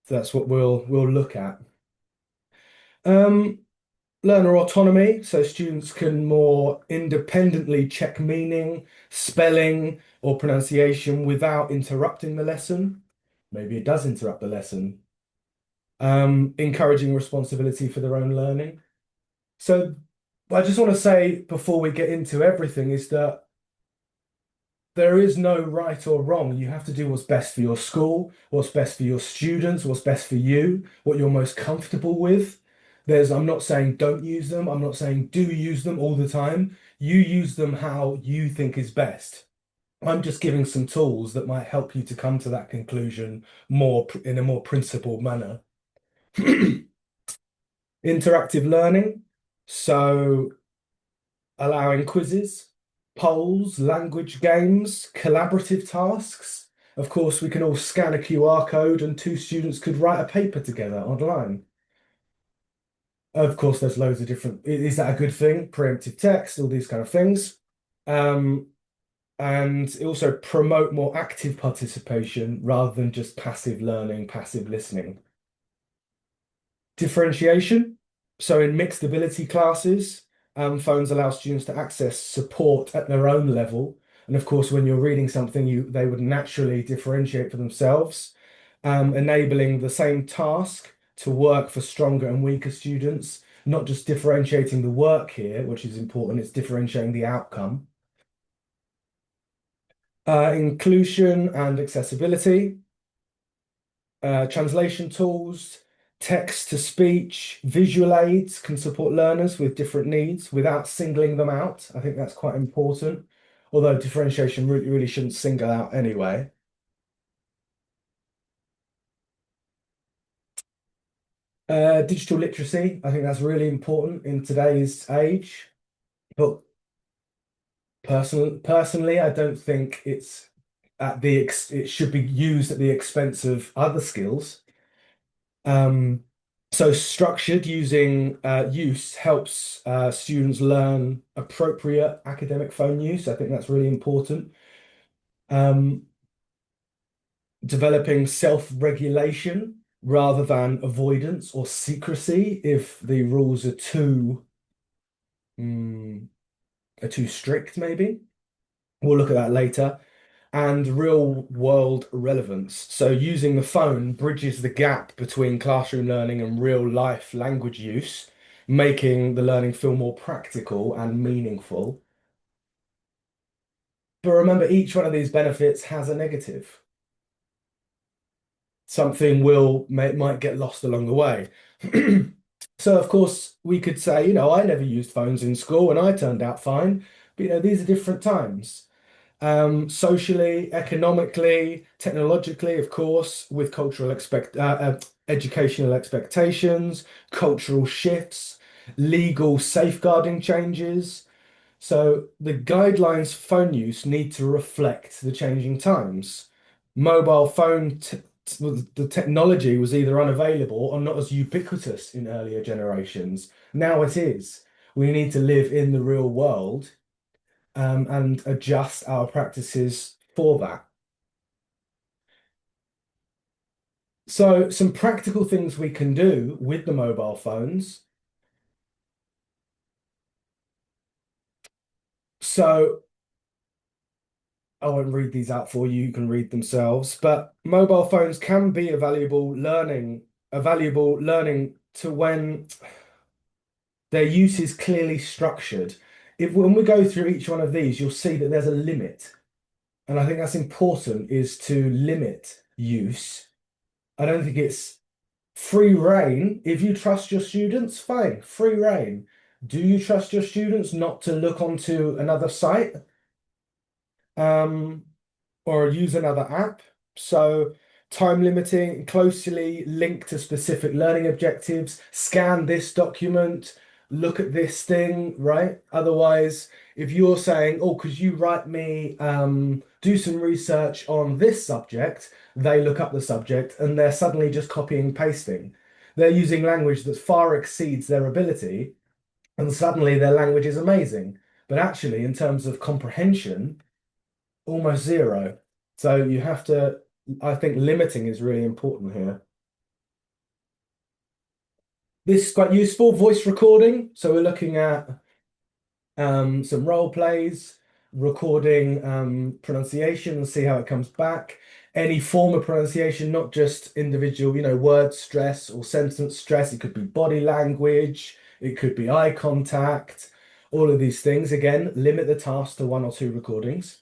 So that's what we'll look at. Learner autonomy, so students can more independently check meaning, spelling, or pronunciation without interrupting the lesson. Maybe it does interrupt the lesson. Encouraging responsibility for their own learning. So I just want to say before we get into everything is that there is no right or wrong. You have to do what's best for your school, what's best for your students, what's best for you, what you're most comfortable with. I'm not saying don't use them. I'm not saying do use them all the time. You use them how you think is best. I'm just giving some tools that might help you to come to that conclusion in a more principled manner. Interactive learning. So allowing quizzes, polls, language games, collaborative tasks. Of course, we can all scan a QR code and two students could write a paper together online. Of course, there's loads of different, is that a good thing? Preemptive text, all these kind of things. And also promote more active participation rather than just passive learning, passive listening. Differentiation. So in mixed ability classes, phones allow students to access support at their own level. And of course, when you're reading something, they would naturally differentiate for themselves, enabling the same task to work for stronger and weaker students, not just differentiating the work here, which is important, it's differentiating the outcome. Inclusion and accessibility, translation tools, text-to-speech, visual aids can support learners with different needs without singling them out. I think that's quite important. although differentiation really shouldn't single out anyway. Digital literacy, I think that's really important in today's age, but personally, I don't think it's it should be used at the expense of other skills. So structured use helps students learn appropriate academic phone use. I think that's really important. Developing self-regulation rather than avoidance or secrecy if the rules are too strict, maybe. We'll look at that later. And real world relevance. So using the phone bridges the gap between classroom learning and real life language use, making the learning feel more practical and meaningful. But remember, each one of these benefits has a negative. Something might get lost along the way. So of course we could say, I never used phones in school and I turned out fine. But these are different times. Socially, economically, technologically, of course, with educational expectations, cultural shifts, legal safeguarding changes. So the guidelines for phone use need to reflect the changing times. Mobile phone, the technology was either unavailable or not as ubiquitous in earlier generations. Now it is. We need to live in the real world and adjust our practices for that. So some practical things we can do with the mobile phones. So I won't read these out for you, you can read themselves, but mobile phones can be a valuable learning to when their use is clearly structured. When we go through each one of these, you'll see that there's a limit. And I think that's important, is to limit use. I don't think it's free reign. If you trust your students, fine, free reign. Do you trust your students not to look onto another site or use another app? So time limiting, closely linked to specific learning objectives, scan this document, look at this thing, right? Otherwise, if you're saying, oh, could you write me, do some research on this subject, they look up the subject and they're suddenly just copying and pasting. They're using language that far exceeds their ability, and suddenly their language is amazing. But actually, in terms of comprehension, almost zero. So you have to, I think limiting is really important here. This is quite useful, voice recording. So we're looking at some role plays, recording pronunciation and see how it comes back. Any form of pronunciation, not just individual, word stress or sentence stress. It could be body language, it could be eye contact, all of these things. Again, limit the task to 1 or 2 recordings.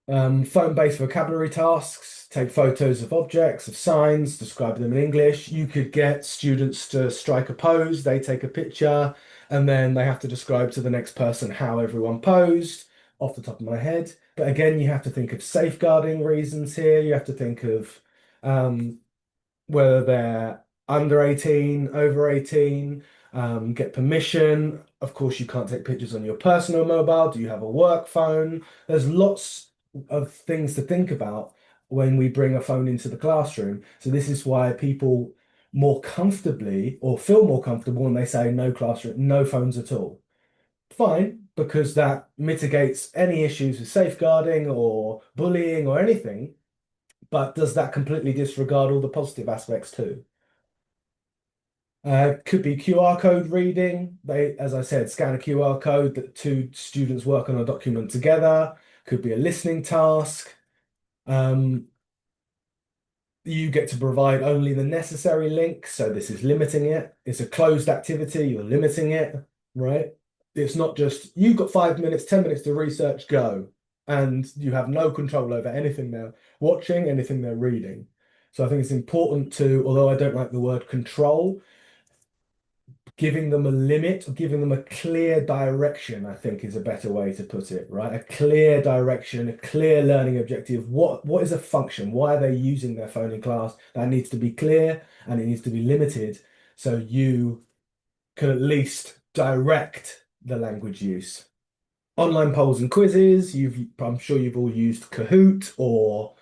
Phone-based vocabulary tasks, take photos of objects, of signs, describe them in English. You could get students to strike a pose, they take a picture, and then they have to describe to the next person how everyone posed, off the top of my head. But again, you have to think of safeguarding reasons here. You have to think of whether they're under 18, over 18, get permission. Of course, you can't take pictures on your personal mobile. Do you have a work phone? There's lots of things to think about when we bring a phone into the classroom. So this is why people more comfortably or feel more comfortable when they say no classroom, no phones at all. Fine, because that mitigates any issues with safeguarding or bullying or anything. But does that completely disregard all the positive aspects too? Could be QR code reading. They, as I said, scan a QR code that 2 students work on a document together. Could be a listening task. You get to provide only the necessary links, so this is limiting it. It's a closed activity, you're limiting it, right? It's not just, you've got 5 minutes, 10 minutes to research, go. And you have no control over anything they're watching, anything they're reading. So I think it's important to, although I don't like the word control, giving them a limit or giving them a clear direction, I think is a better way to put it, right? A clear direction, a clear learning objective. What is a function? Why are they using their phone in class? That needs to be clear and it needs to be limited so you can at least direct the language use. Online polls and quizzes, I'm sure you've all used Kahoot or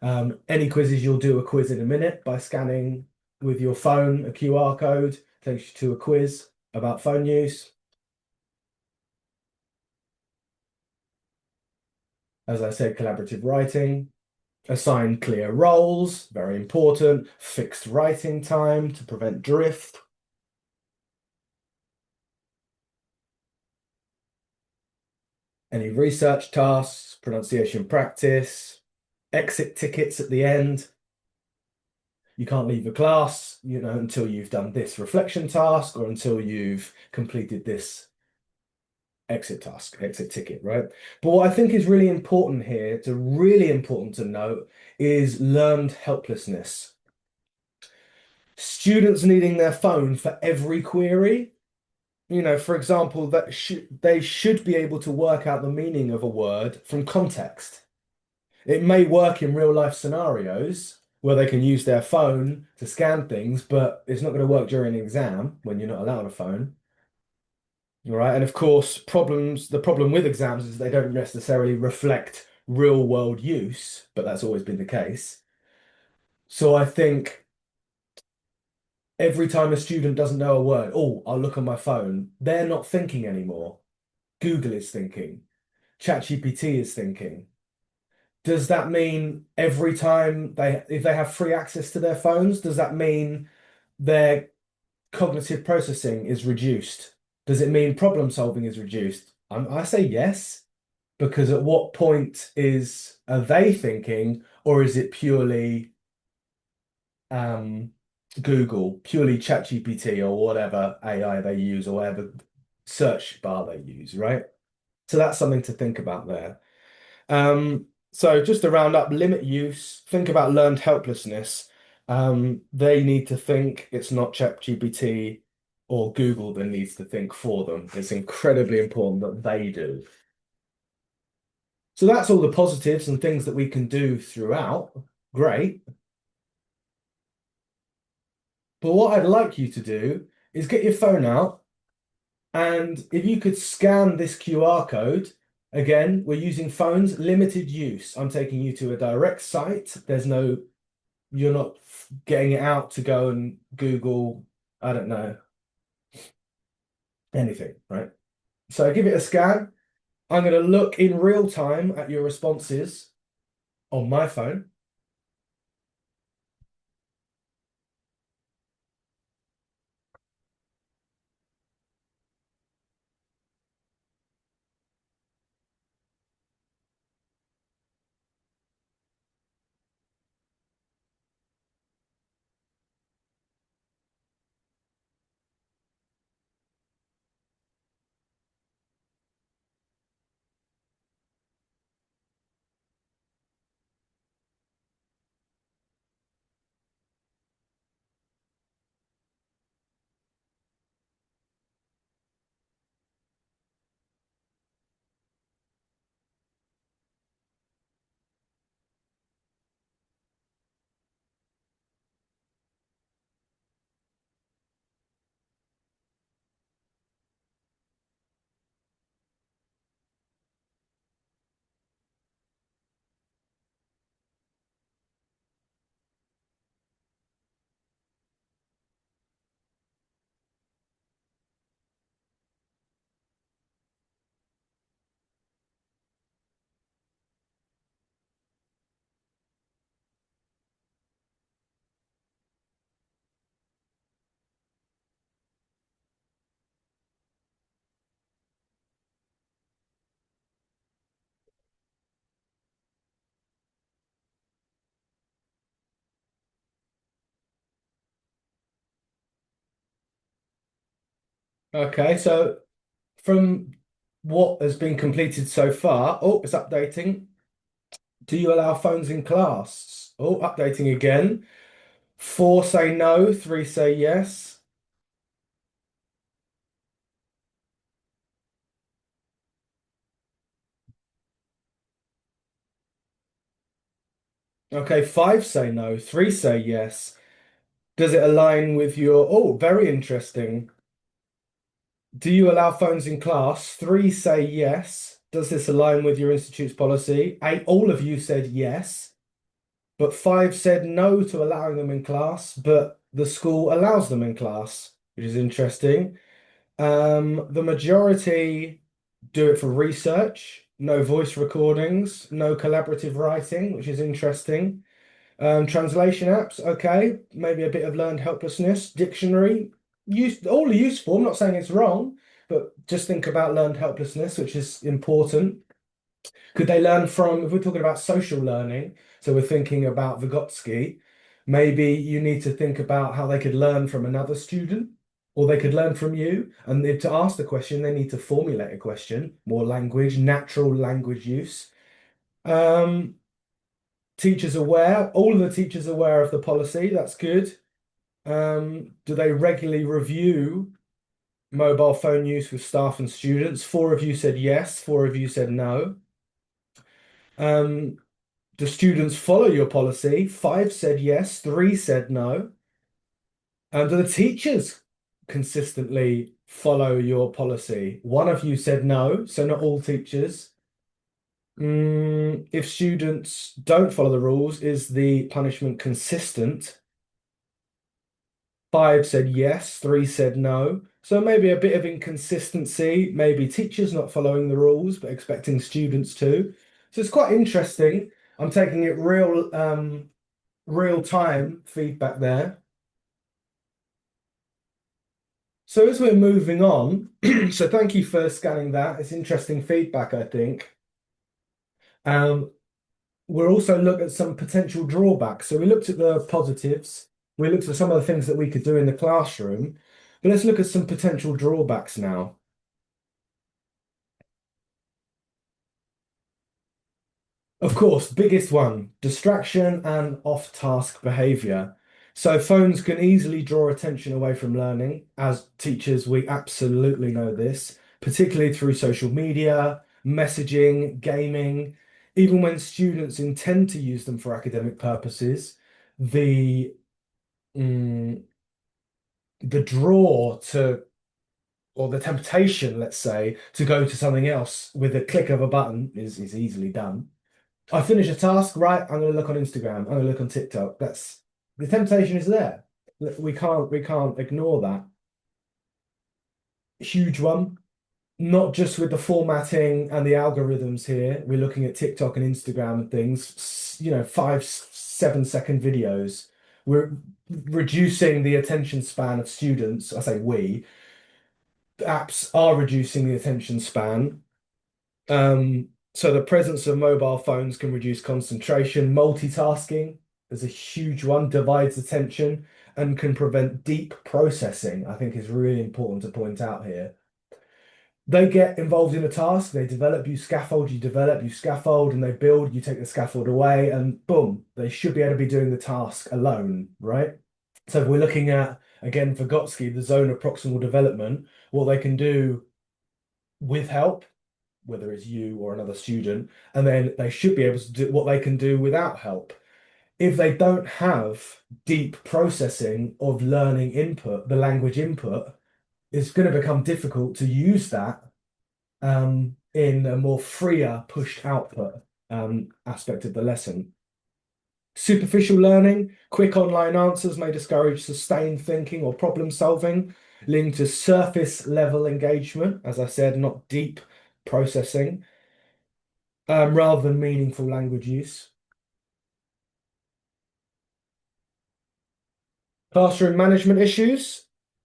any quizzes. You'll do a quiz in a minute by scanning with your phone a QR code, takes you to a quiz about phone use. As I said, collaborative writing, assign clear roles, very important, fixed writing time to prevent drift. Any research tasks, pronunciation practice, exit tickets at the end. You can't leave a class, until you've done this reflection task or until you've completed this exit task, exit ticket, right? But what I think is really important here, really important to note, is learned helplessness. Students needing their phone for every query. For example, they should be able to work out the meaning of a word from context. It may work in real life scenarios where they can use their phone to scan things, but it's not going to work during an exam when you're not allowed a phone. All right. And of course, the problem with exams is they don't necessarily reflect real world use, but that's always been the case. So I think every time a student doesn't know a word, oh, I'll look on my phone, they're not thinking anymore. Google is thinking. ChatGPT is thinking. Does that mean every time if they have free access to their phones, does that mean their cognitive processing is reduced? Does it mean problem solving is reduced? I say yes, because at what point are they thinking, or is it purely Google, purely ChatGPT or whatever AI they use or whatever search bar they use, right? So that's something to think about there. So just to round up, limit use, think about learned helplessness. They need to think, it's not ChatGPT or Google that needs to think for them. It's incredibly important that they do. So that's all the positives and things that we can do throughout. Great. But what I'd like you to do is get your phone out, and if you could scan this QR code. Again, we're using phones, limited use. I'm taking you to a direct site. You're not getting it out to go and Google, I don't know, anything, right? So give it a scan. I'm going to look in real time at your responses on my phone. Okay, so from what has been completed so far, oh, it's updating. Do you allow phones in class? Oh, updating again. 4 say no, 3 say yes. Okay, 5 say no, 3 say yes. Does it align with your, oh, very interesting. Do you allow phones in class? 3 say yes. Does this align with your institute's policy? 8, all of you said yes, but 5 said no to allowing them in class, but the school allows them in class, which is interesting. The majority do it for research, no voice recordings, no collaborative writing, which is interesting. Translation apps, okay, maybe a bit of learned helplessness, dictionary, all are useful. I'm not saying it's wrong, but just think about learned helplessness, which is important. Could they learn from, if we're talking about social learning, so we're thinking about Vygotsky, maybe you need to think about how they could learn from another student, or they could learn from you. And to ask the question, they need to formulate a question, more language, natural language use. Teachers aware, all of the teachers aware of the policy, that's good. Do they regularly review mobile phone use with staff and students? 4 of you said yes, 4 of you said no. Do students follow your policy? 5 said yes, 3 said no. Do the teachers consistently follow your policy? 1 of you said no, so not all teachers. If students don't follow the rules, is the punishment consistent? 5 said yes, 3 said no. So maybe a bit of inconsistency, maybe teachers not following the rules, but expecting students to. So it's quite interesting. I'm taking it real time feedback there. So as we're moving on, so thank you for scanning that. It's interesting feedback, I think. We'll also look at some potential drawbacks. So we looked at the positives. We looked at some of the things that we could do in the classroom, but let's look at some potential drawbacks now. Of course, biggest one, distraction and off-task behavior. So phones can easily draw attention away from learning. As teachers, we absolutely know this, particularly through social media, messaging, gaming. Even when students intend to use them for academic purposes, the draw to, or the temptation, let's say, to go to something else with a click of a button is easily done. I finish a task, right? I'm going to look on Instagram. I'm going to look on TikTok. That's the temptation is there. We can't ignore that. Huge one. Not just with the formatting and the algorithms here. We're looking at TikTok and Instagram and things, 5-7 second videos. We're reducing the attention span of students. I say we. Apps are reducing the attention span. So the presence of mobile phones can reduce concentration. Multitasking is a huge one, divides attention and can prevent deep processing, I think is really important to point out here. They get involved in a task, they develop, you scaffold, and they build, you take the scaffold away, and boom, they should be able to be doing the task alone, right? So if we're looking at, again, Vygotsky, the zone of proximal development, what they can do with help, whether it's you or another student, and then they should be able to do what they can do without help. If they don't have deep processing of learning input, the language input, it's going to become difficult to use that in a more freer pushed output aspect of the lesson. Superficial learning, quick online answers may discourage sustained thinking or problem solving, leading to surface level engagement, as I said, not deep processing, rather than meaningful language use. Classroom management issues.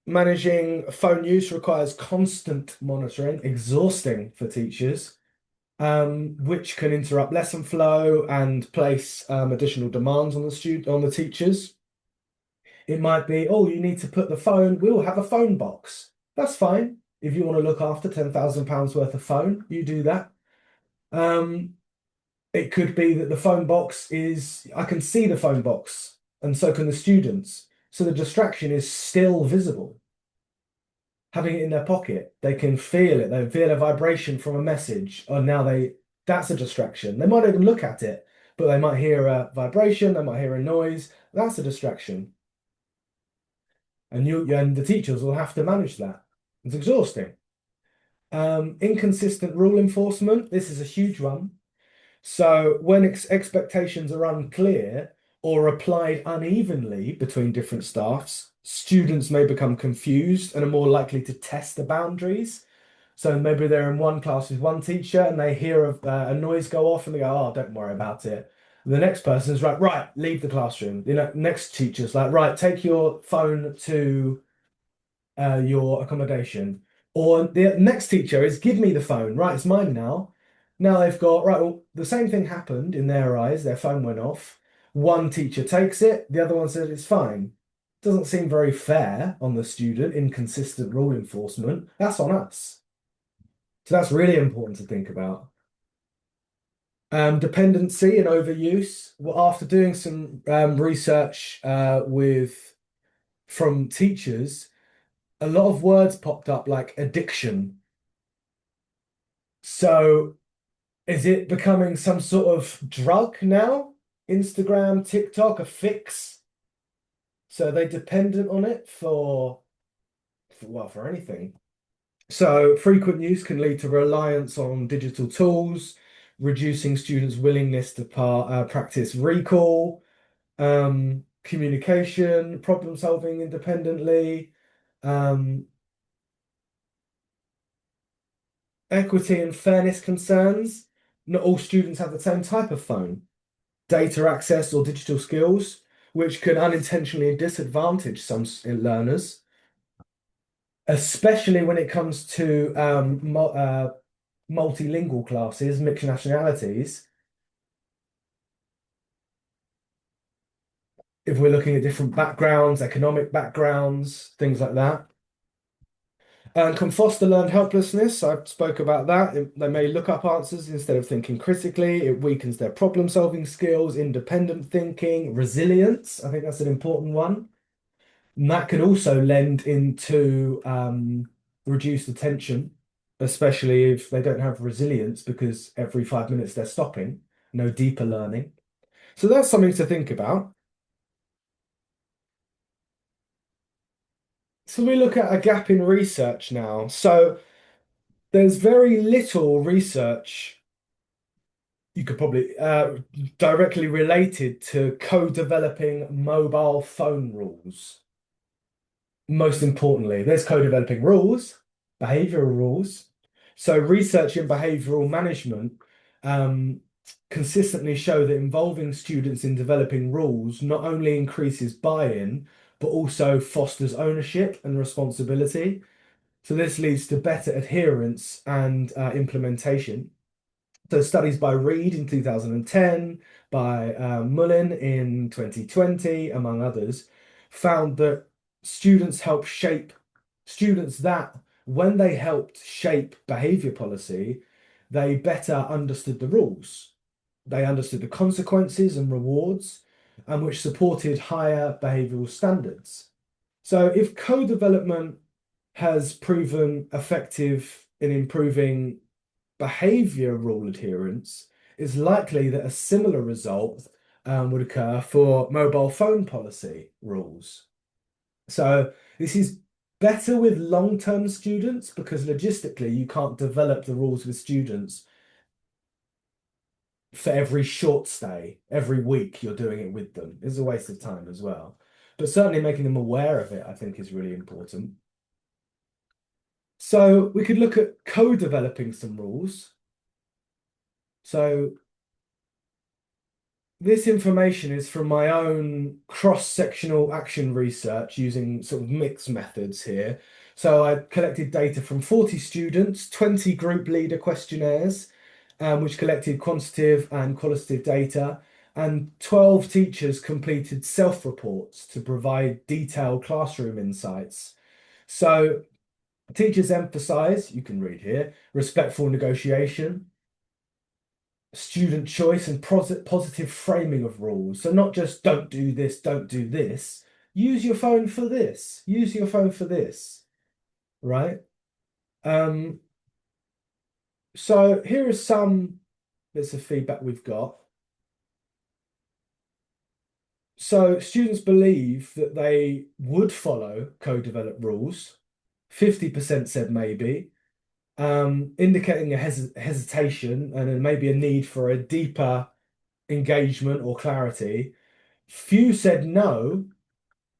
Managing phone use requires constant monitoring, exhausting for teachers, which can interrupt lesson flow and place additional demands on the teachers. It might be, oh, you need to put the phone, we'll have a phone box. That's fine. If you want to look after £10,000 worth of phone, you do that. It could be that the phone box is, I can see the phone box, and so can the students. So the distraction is still visible. Having it in their pocket, they can feel it. They feel a vibration from a message, or now that's a distraction. They might even look at it, but they might hear a vibration, they might hear a noise. That's a distraction. And the teachers will have to manage that. It's exhausting. Inconsistent rule enforcement. This is a huge one. So when expectations are unclear or applied unevenly between different staffs, students may become confused and are more likely to test the boundaries. So maybe they're in one class with one teacher and they hear a noise go off and they go, oh, don't worry about it. And the next person's right, leave the classroom. Next teacher's like, right, take your phone to your accommodation. Or the next teacher is, give me the phone. Right, it's mine now. Now they've got, right, well, the same thing happened in their eyes. Their phone went off. One teacher takes it. The other one said it's fine. Doesn't seem very fair on the student, inconsistent rule enforcement. That's on us. So that's really important to think about. Dependency and overuse. Well, after doing some research from teachers, a lot of words popped up like addiction. So is it becoming some sort of drug now? Instagram, TikTok, a fix? So are they dependent on it for anything? So frequent use can lead to reliance on digital tools, reducing students' willingness to practice recall, communication, problem solving independently, equity and fairness concerns. Not all students have the same type of phone, data access, or digital skills, which can unintentionally disadvantage some learners, especially when it comes to multilingual classes, mixed nationalities. If we're looking at different backgrounds, economic backgrounds, things like that. And can foster learned helplessness. I spoke about that. They may look up answers instead of thinking critically. It weakens their problem-solving skills, independent thinking, resilience. I think that's an important one. And that can also lend into reduced attention, especially if they don't have resilience because every 5 minutes they're stopping, no deeper learning. So that's something to think about. So we look at a gap in research now. So there's very little research you could probably directly related to co-developing mobile phone rules. Most importantly, there's co-developing rules, behavioral rules. So research in behavioral management consistently show that involving students in developing rules not only increases buy-in, but also fosters ownership and responsibility. So this leads to better adherence and implementation. So studies by Reed in 2010, by Mullin in 2020, among others, found that students that when they helped shape behavior policy, they better understood the rules. They understood the consequences and rewards, and which supported higher behavioral standards. So if co-development has proven effective in improving behavior rule adherence, it's likely that a similar result would occur for mobile phone policy rules. So this is better with long-term students because logistically you can't develop the rules with students for every short stay, every week you're doing it with them. It's a waste of time as well. But certainly making them aware of it, I think, is really important. So we could look at co-developing some rules. So this information is from my own cross-sectional action research using sort of mixed methods here. So I collected data from 40 students, 20 group leader questionnaires, which collected quantitative and qualitative data, and 12 teachers completed self-reports to provide detailed classroom insights. So teachers emphasize, you can read here, respectful negotiation, student choice, and positive framing of rules. So not just don't do this, don't do this. Use your phone for this. Use your phone for this, right? So here are some bits of feedback we've got. So students believe that they would follow co-developed rules. 50% said maybe, indicating a hesitation and then maybe a need for a deeper engagement or clarity. Few said no,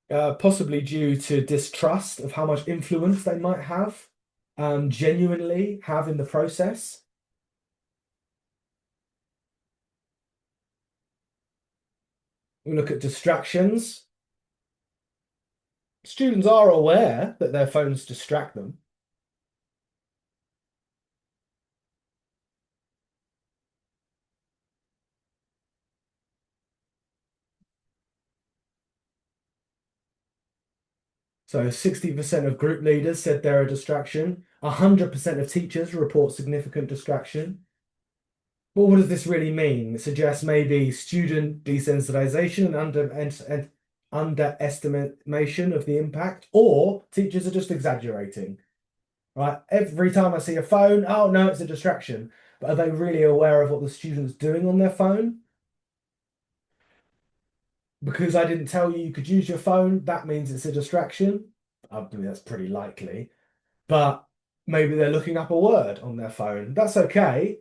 possibly due to distrust of how much influence they might have, genuinely have in the process. We look at distractions. Students are aware that their phones distract them. So 60% of group leaders said they're a distraction. 100% of teachers report significant distraction. Well, what does this really mean? It suggests maybe student desensitization and underestimation of the impact, or teachers are just exaggerating, right? Every time I see a phone, oh no, it's a distraction. But are they really aware of what the student's doing on their phone? Because I didn't tell you you could use your phone, that means it's a distraction. I mean, that's pretty likely. But maybe they're looking up a word on their phone. That's okay.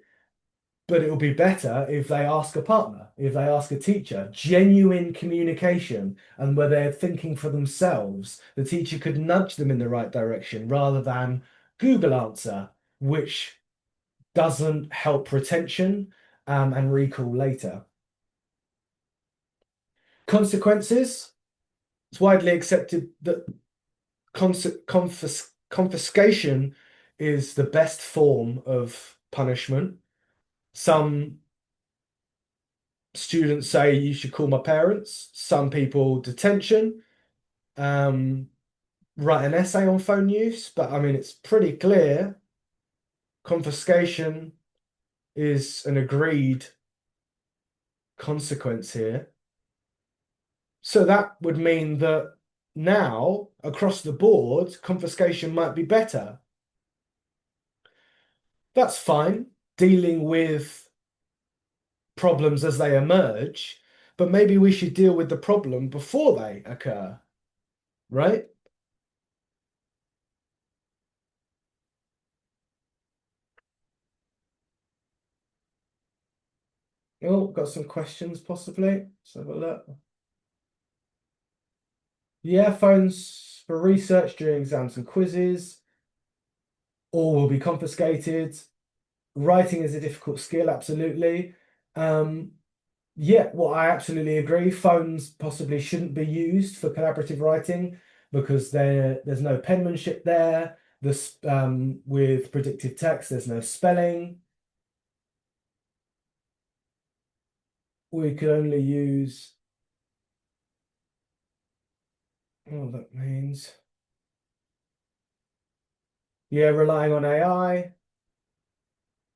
But it will be better if they ask a partner, if they ask a teacher, genuine communication, and where they're thinking for themselves. The teacher could nudge them in the right direction rather than Google answer, which doesn't help retention and recall later. Consequences. It's widely accepted that confiscation is the best form of punishment. Some students say you should call my parents. Some people detention. Write an essay on phone use, but I mean it's pretty clear. Confiscation is an agreed consequence here. So that would mean that now, across the board, confiscation might be better. That's fine, dealing with problems as they emerge, but maybe we should deal with the problem before they occur, right? Oh, got some questions possibly. Let's have a look. Yeah, phones for research during exams and quizzes. All will be confiscated. Writing is a difficult skill, absolutely. Yeah, well, I absolutely agree. Phones possibly shouldn't be used for collaborative writing because there's no penmanship there. With predictive text, there's no spelling. We could only use. Oh, that means. Yeah, relying on AI.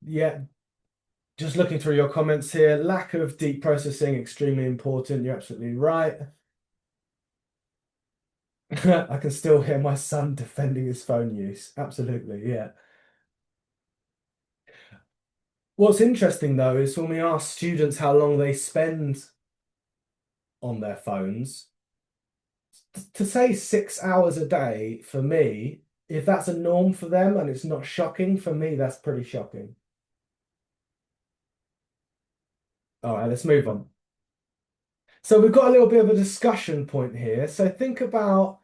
Yeah, just looking through your comments here, lack of deep processing, extremely important. You're absolutely right. I can still hear my son defending his phone use. Absolutely, yeah. What's interesting though is when we ask students how long they spend on their phones, to say 6 hours a day for me, if that's a norm for them and it's not shocking, for me, that's pretty shocking. All right, let's move on. So we've got a little bit of a discussion point here. So think about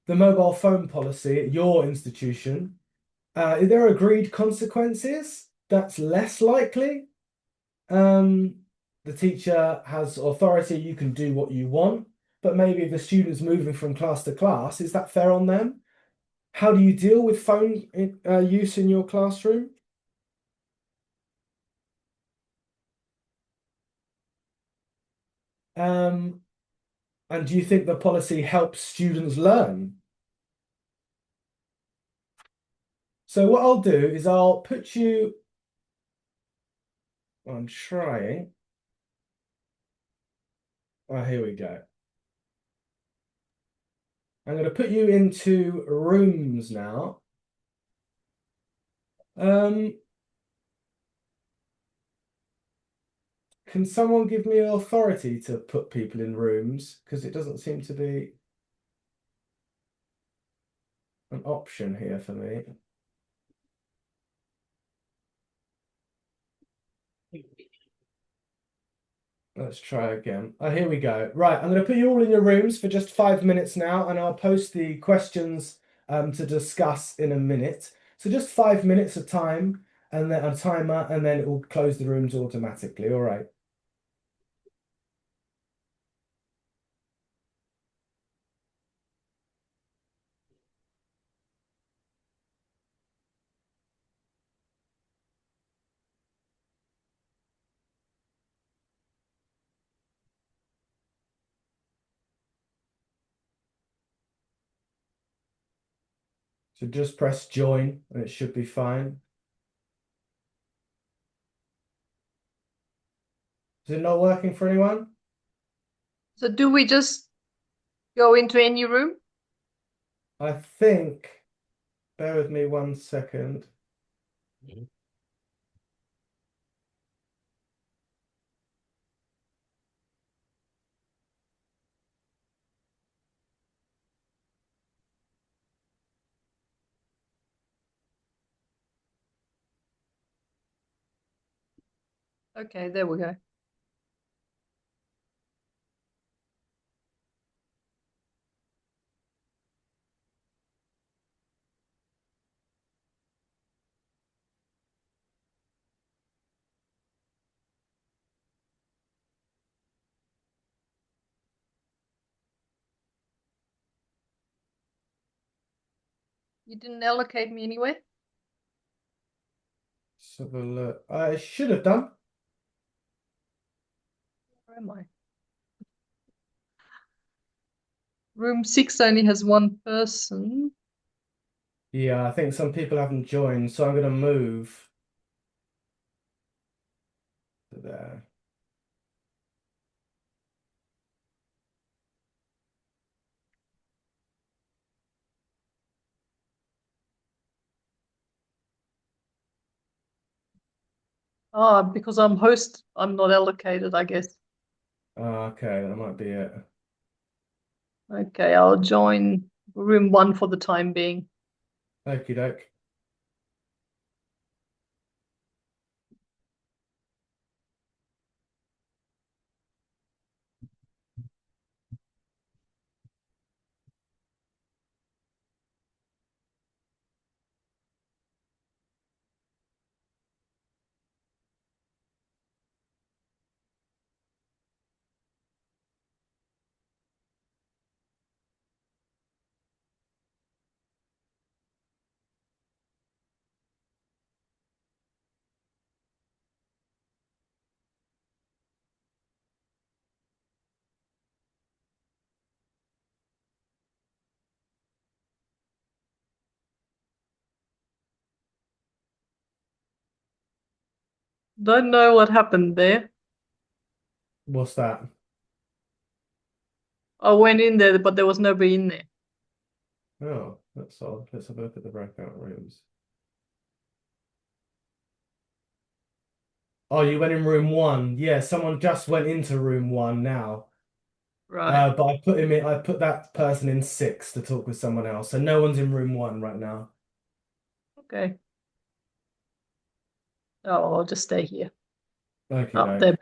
the mobile phone policy at your institution. Are there agreed consequences? That's less likely. The teacher has authority, you can do what you want, but maybe if the student's moving from class to class, is that fair on them? How do you deal with phone use in your classroom? And do you think the policy helps students learn? So what I'll do is I'll put you, I'm trying. Oh, here we go. I'm going to put you into rooms now. can someone give me authority to put people in rooms? Because it doesn't seem to be an option here for me. Let's try again. Oh, here we go. Right, I'm going to put you all in your rooms for just 5 minutes now, and I'll post the questions to discuss in a minute. So just 5 minutes of time, and then a timer, and then it will close the rooms automatically. All right. So just press join, and it should be fine. Is it not working for anyone? So do we just go into any room? I think, bear with me 1 second. Okay, there we go. You didn't allocate me anywhere? Let's have a look. I should have done. Where am I? Room 6 only has one person. Yeah, I think some people haven't joined, so I'm going to move to there. Ah, because I'm host, I'm not allocated, I guess. Oh, okay, that might be it. Okay, I'll join room 1 for the time being. Okie doke. Don't know what happened there. What's that? I went in there, but there was nobody in there. Oh, that's odd. Let's have a look at the breakout rooms. Oh, you went in room 1. Yeah, someone just went into room 1 now. Right. But I put that person in 6 to talk with someone else. So no one's in room 1 right now. Okay. Oh, I'll just stay here. Okay, Up there.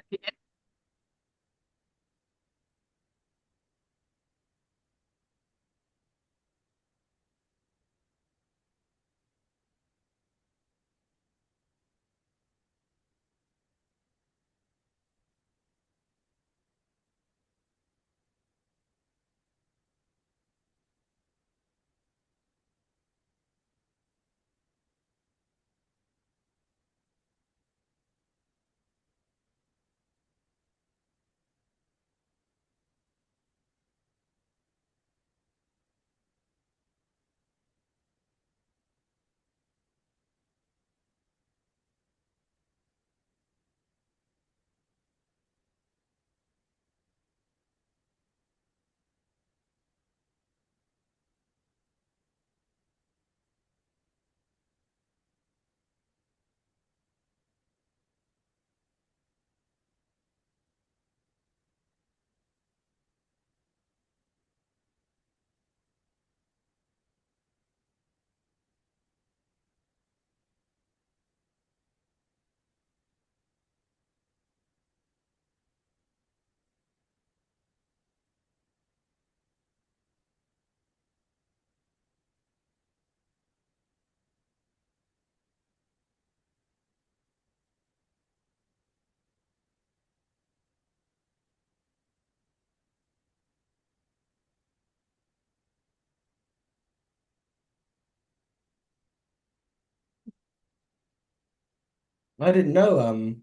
I didn't know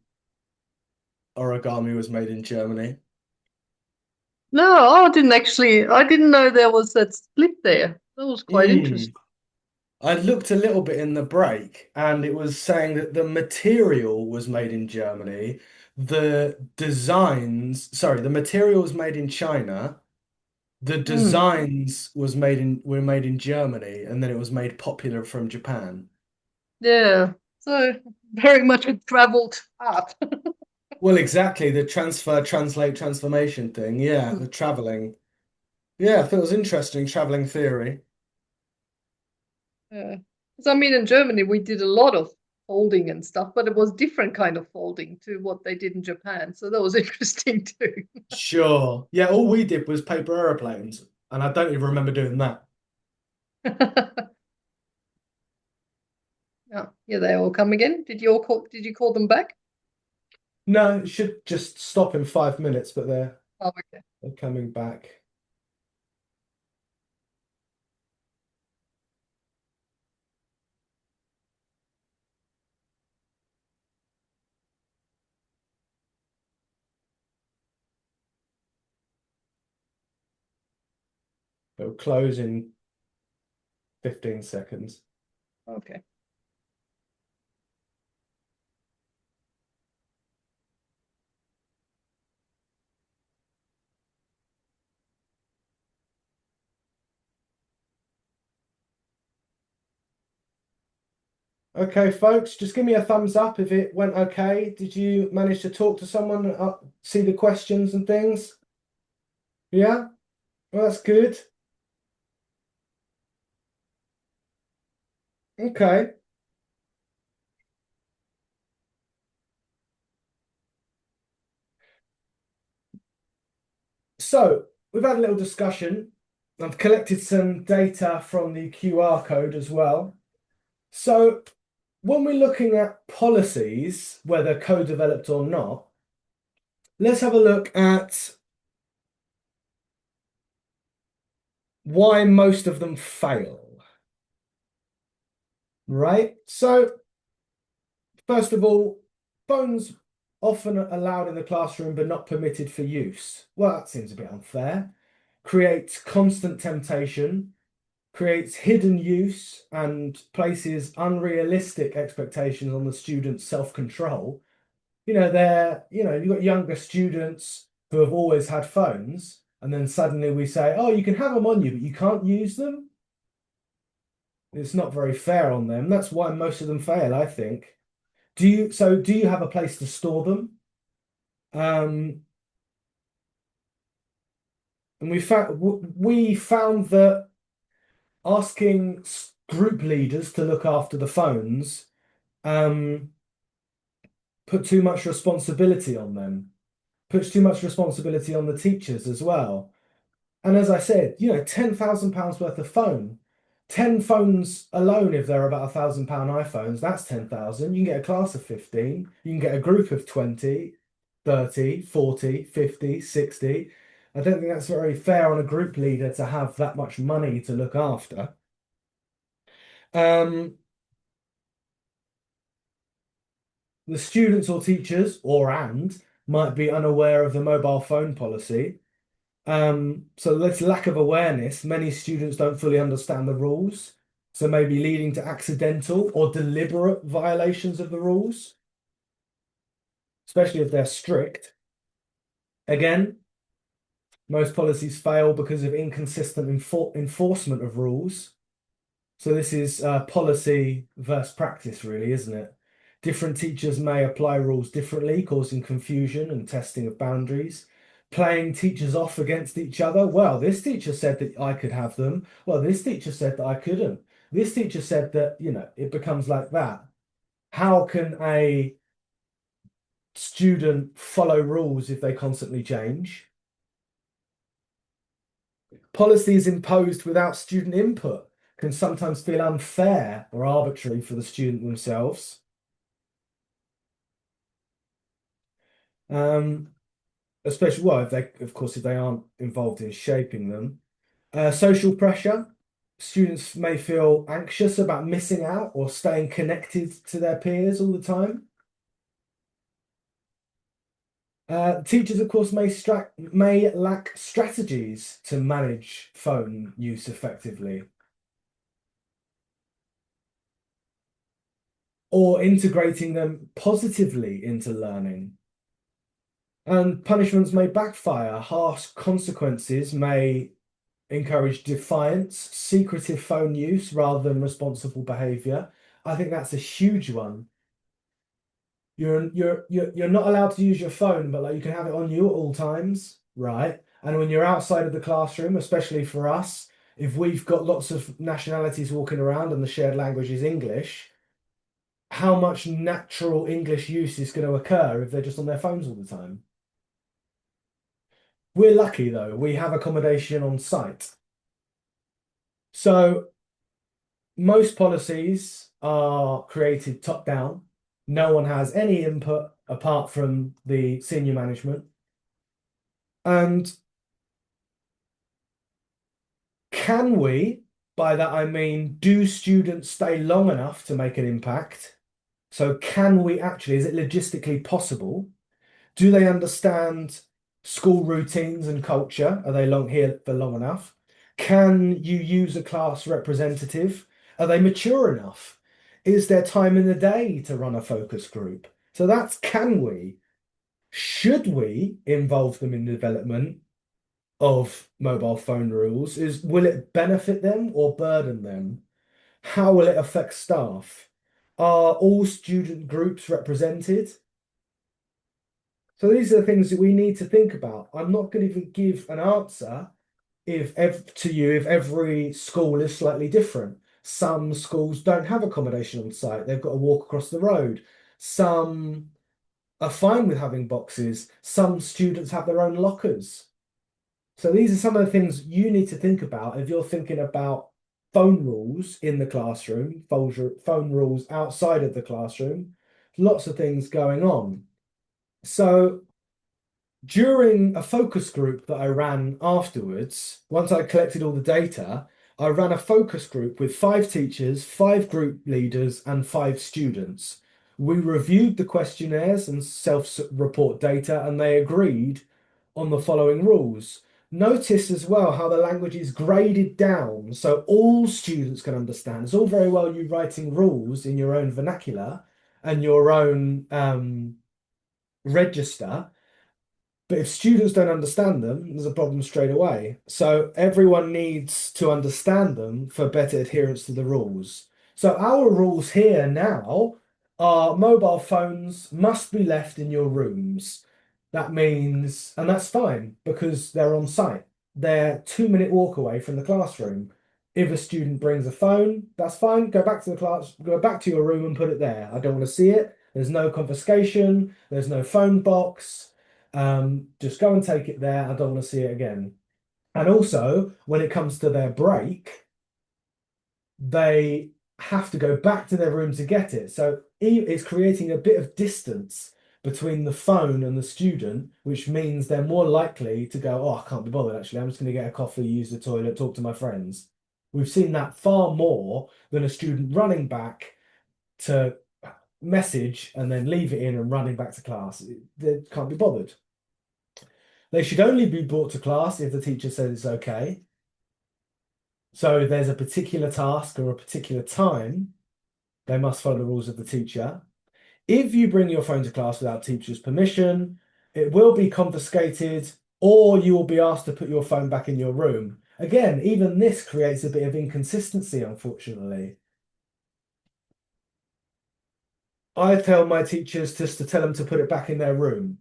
origami was made in Germany. No, I didn't know there was that split there. That was quite interesting. I looked a little bit in the break, and it was saying that the material was made in Germany. The material was made in China. The designs were made in Germany, and then it was made popular from Japan. Yeah, so very much a traveled art. Well, exactly, the transfer, translate, transformation thing. Yeah, the traveling. Yeah, I thought it was interesting, traveling theory. Yeah. 'Cause I mean, in Germany, we did a lot of folding and stuff, but it was different kind of folding to what they did in Japan. So that was interesting too. Sure. Yeah, all we did was paper aeroplanes, and I don't even remember doing that. Yeah, here they all come again. Did you call them back? No, it should just stop in 5 minutes, but Oh, okay. they're coming back. It'll close in 15 seconds. Okay. Okay, folks, just give me a thumbs up if it went okay. Did you manage to talk to someone, see the questions and things? Yeah? Well, that's good. Okay. So, we've had a little discussion. I've collected some data from the QR code as well. So, when we're looking at policies, whether co-developed or not, let's have a look at why most of them fail. Right? So, first of all, phones often allowed in the classroom but not permitted for use. Well, that seems a bit unfair. Creates constant temptation, creates hidden use, and places unrealistic expectations on the student's self-control. You've got younger students who have always had phones, and then suddenly we say, oh, you can have them on you, but you can't use them. It's not very fair on them. That's why most of them fail, I think. Do you have a place to store them? And we found that asking group leaders to look after the phones put too much responsibility on them, puts too much responsibility on the teachers as well. And as I said, £10,000 worth of phone, 10 phones alone, if they're about £1,000 iPhones, that's 10,000. You can get a class of 15, you can get a group of 20, 30, 40, 50, 60. I don't think that's very fair on a group leader to have that much money to look after. The students or teachers might be unaware of the mobile phone policy. So this lack of awareness, many students don't fully understand the rules, so maybe leading to accidental or deliberate violations of the rules, especially if they're strict. Again, most policies fail because of inconsistent enforcement of rules. So this is policy versus practice, really, isn't it? Different teachers may apply rules differently, causing confusion and testing of boundaries. Playing teachers off against each other. Well, this teacher said that I could have them. Well, this teacher said that I couldn't. This teacher said that, it becomes like that. How can a student follow rules if they constantly change? Policies imposed without student input can sometimes feel unfair or arbitrary for the student themselves. Especially, well, if they aren't involved in shaping them. Social pressure. Students may feel anxious about missing out or staying connected to their peers all the time. Teachers, of course, may lack strategies to manage phone use effectively, or integrating them positively into learning. And punishments may backfire. Harsh consequences may encourage defiance, secretive phone use rather than responsible behavior. I think that's a huge one. You're not allowed to use your phone, but like you can have it on you at all times, right? And when you're outside of the classroom, especially for us, if we've got lots of nationalities walking around and the shared language is English, how much natural English use is going to occur if they're just on their phones all the time? We're lucky though, we have accommodation on site. So most policies are created top down. No one has any input apart from the senior management. And can we, by that I mean, do students stay long enough to make an impact? So can we actually, is it logistically possible? Do they understand school routines and culture? Are they here for long enough? Can you use a class representative? Are they mature enough? Is there time in the day to run a focus group? So that's can we? Should we involve them in the development of mobile phone rules? Will it benefit them or burden them? How will it affect staff? Are all student groups represented? So these are the things that we need to think about. I'm not going to even give an answer if every school is slightly different. Some schools don't have accommodation on site. They've got to walk across the road. Some are fine with having boxes. Some students have their own lockers. So these are some of the things you need to think about if you're thinking about phone rules in the classroom, phone rules outside of the classroom. Lots of things going on. So during a focus group that I ran afterwards, once I collected all the data, I ran a focus group with 5 teachers, 5 group leaders, and 5 students. We reviewed the questionnaires and self-report data, and they agreed on the following rules. Notice as well how the language is graded down so all students can understand. It's all very well you writing rules in your own vernacular and your own register, but if students don't understand them, there's a problem straight away. So everyone needs to understand them for better adherence to the rules. So our rules here now are mobile phones must be left in your rooms. That means, and that's fine because they're on site. They're 2-minute walk away from the classroom. If a student brings a phone, that's fine. Go back to the class, go back to your room and put it there. I don't want to see it. There's no confiscation. There's no phone box. Just go and take it there. I don't want to see it again. And also, when it comes to their break, they have to go back to their room to get it. So it's creating a bit of distance between the phone and the student, which means they're more likely to go, oh, I can't be bothered, actually. I'm just going to get a coffee, use the toilet, talk to my friends. We've seen that far more than a student running back to message and then leave it in and running back to class. They can't be bothered. They should only be brought to class if the teacher says it's okay. So if there's a particular task or a particular time, they must follow the rules of the teacher. If you bring your phone to class without teacher's permission, it will be confiscated or you will be asked to put your phone back in your room. Again, even this creates a bit of inconsistency, unfortunately. I tell my teachers just to tell them to put it back in their room.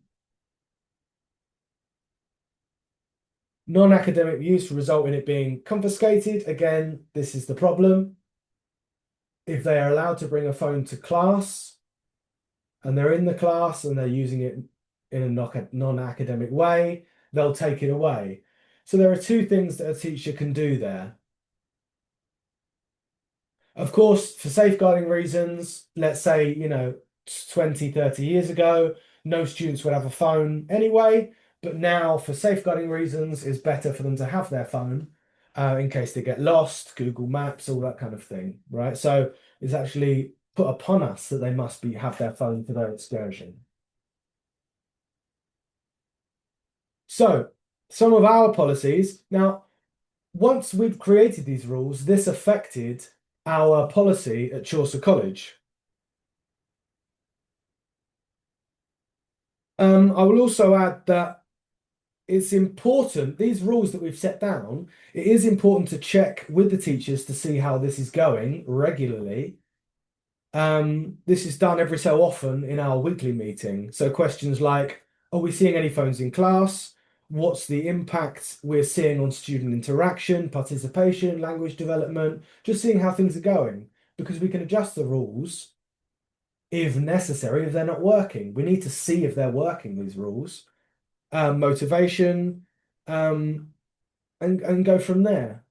Non-academic use result in it being confiscated. Again, this is the problem. If they are allowed to bring a phone to class and they're in the class and they're using it in a non-academic way, they'll take it away. So there are 2 things that a teacher can do there. Of course, for safeguarding reasons, let's say, 20, 30 years ago, no students would have a phone anyway. But now, for safeguarding reasons, it's better for them to have their phone in case they get lost, Google Maps, all that kind of thing, right? So it's actually put upon us that they must have their phone for their excursion. So some of our policies. Now, once we've created these rules, this affected our policy at Chaucer College. I will also add that it's important, these rules that we've set down, it is important to check with the teachers to see how this is going regularly. This is done every so often in our weekly meeting. So questions like, are we seeing any phones in class? What's the impact we're seeing on student interaction, participation, language development? Just seeing how things are going, because we can adjust the rules if necessary, if they're not working. We need to see if they're working, these rules. Motivation, and go from there.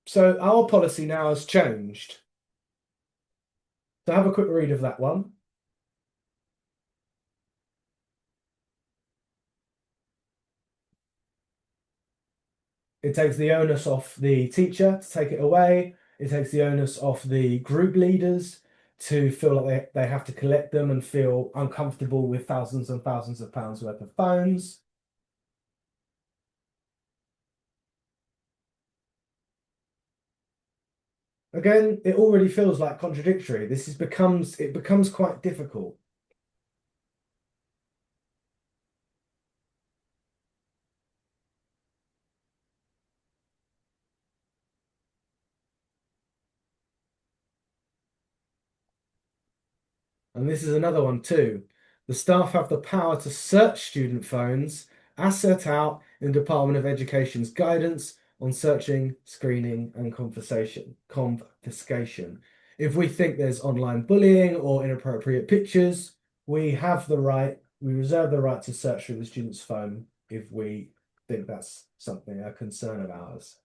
So our policy now has changed. So have a quick read of that one. It takes the onus off the teacher to take it away. It takes the onus off the group leaders to feel like they have to collect them and feel uncomfortable with thousands and thousands of pounds worth of phones. Again, it already feels like contradictory. It becomes quite difficult. And this is another one too. The staff have the power to search student phones as set out in the Department of Education's guidance on searching, screening, and confiscation. If we think there's online bullying or inappropriate pictures, we reserve the right to search through the student's phone if we think that's a concern of ours.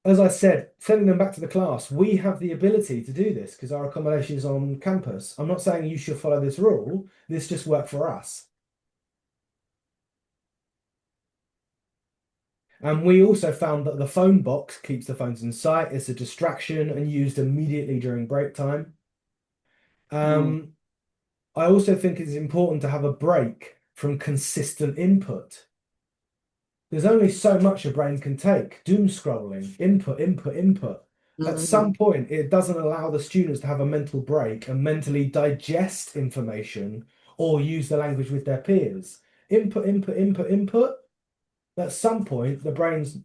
As I said, sending them back to the class, we have the ability to do this because our accommodation is on campus. I'm not saying you should follow this rule. This just worked for us. And we also found that the phone box keeps the phones in sight. It's a distraction and used immediately during break time. I also think it's important to have a break from consistent input. There's only so much a brain can take. Doom scrolling, input, input, input. At some point, it doesn't allow the students to have a mental break and mentally digest information or use the language with their peers. Input, input, input, input. At some point, the brain's